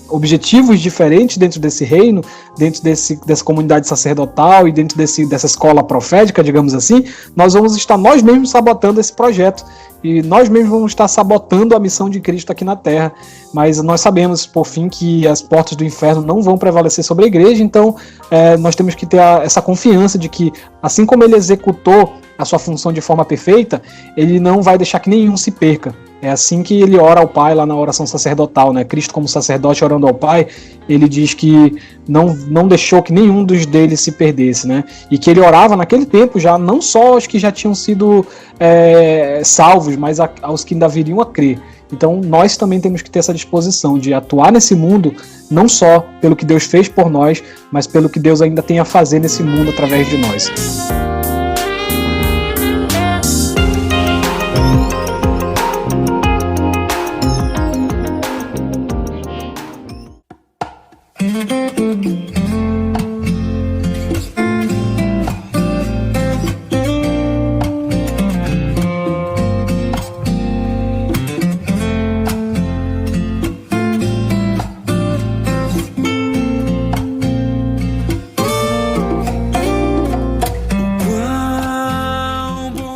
objetivos diferentes dentro desse reino, dentro dessa comunidade sacerdotal e dentro dessa escola profética, digamos assim, nós vamos estar nós mesmos sabotando esse projeto. E nós mesmos vamos estar sabotando a missão de Cristo aqui na Terra. Mas nós sabemos, por fim, que as portas do inferno não vão prevalecer sobre a igreja. Então, nós temos que ter essa confiança de que, assim como ele executou a sua função de forma perfeita, ele não vai deixar que nenhum se perca. É assim que ele ora ao Pai lá na oração sacerdotal, né? Cristo, como sacerdote, orando ao Pai, ele diz que não deixou que nenhum dos deles se perdesse, né? E que ele orava naquele tempo já, não só aos que já tinham sido salvos, mas aos que ainda viriam a crer. Então nós também temos que ter essa disposição de atuar nesse mundo, não só pelo que Deus fez por nós, mas pelo que Deus ainda tem a fazer nesse mundo através de nós.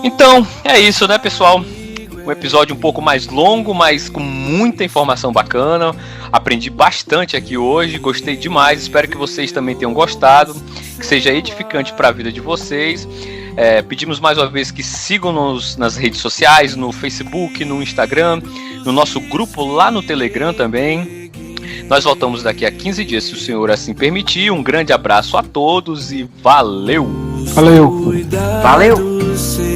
Então, é isso, né, pessoal? Um episódio um pouco mais longo, mas com muita informação bacana. Aprendi bastante aqui hoje, gostei demais. Espero que vocês também tenham gostado, que seja edificante para a vida de vocês. Pedimos mais uma vez que sigam-nos nas redes sociais, no Facebook, no Instagram, no nosso grupo lá no Telegram também. Nós voltamos daqui a 15 dias, se o Senhor assim permitir. Um grande abraço a todos e valeu! Valeu! Valeu!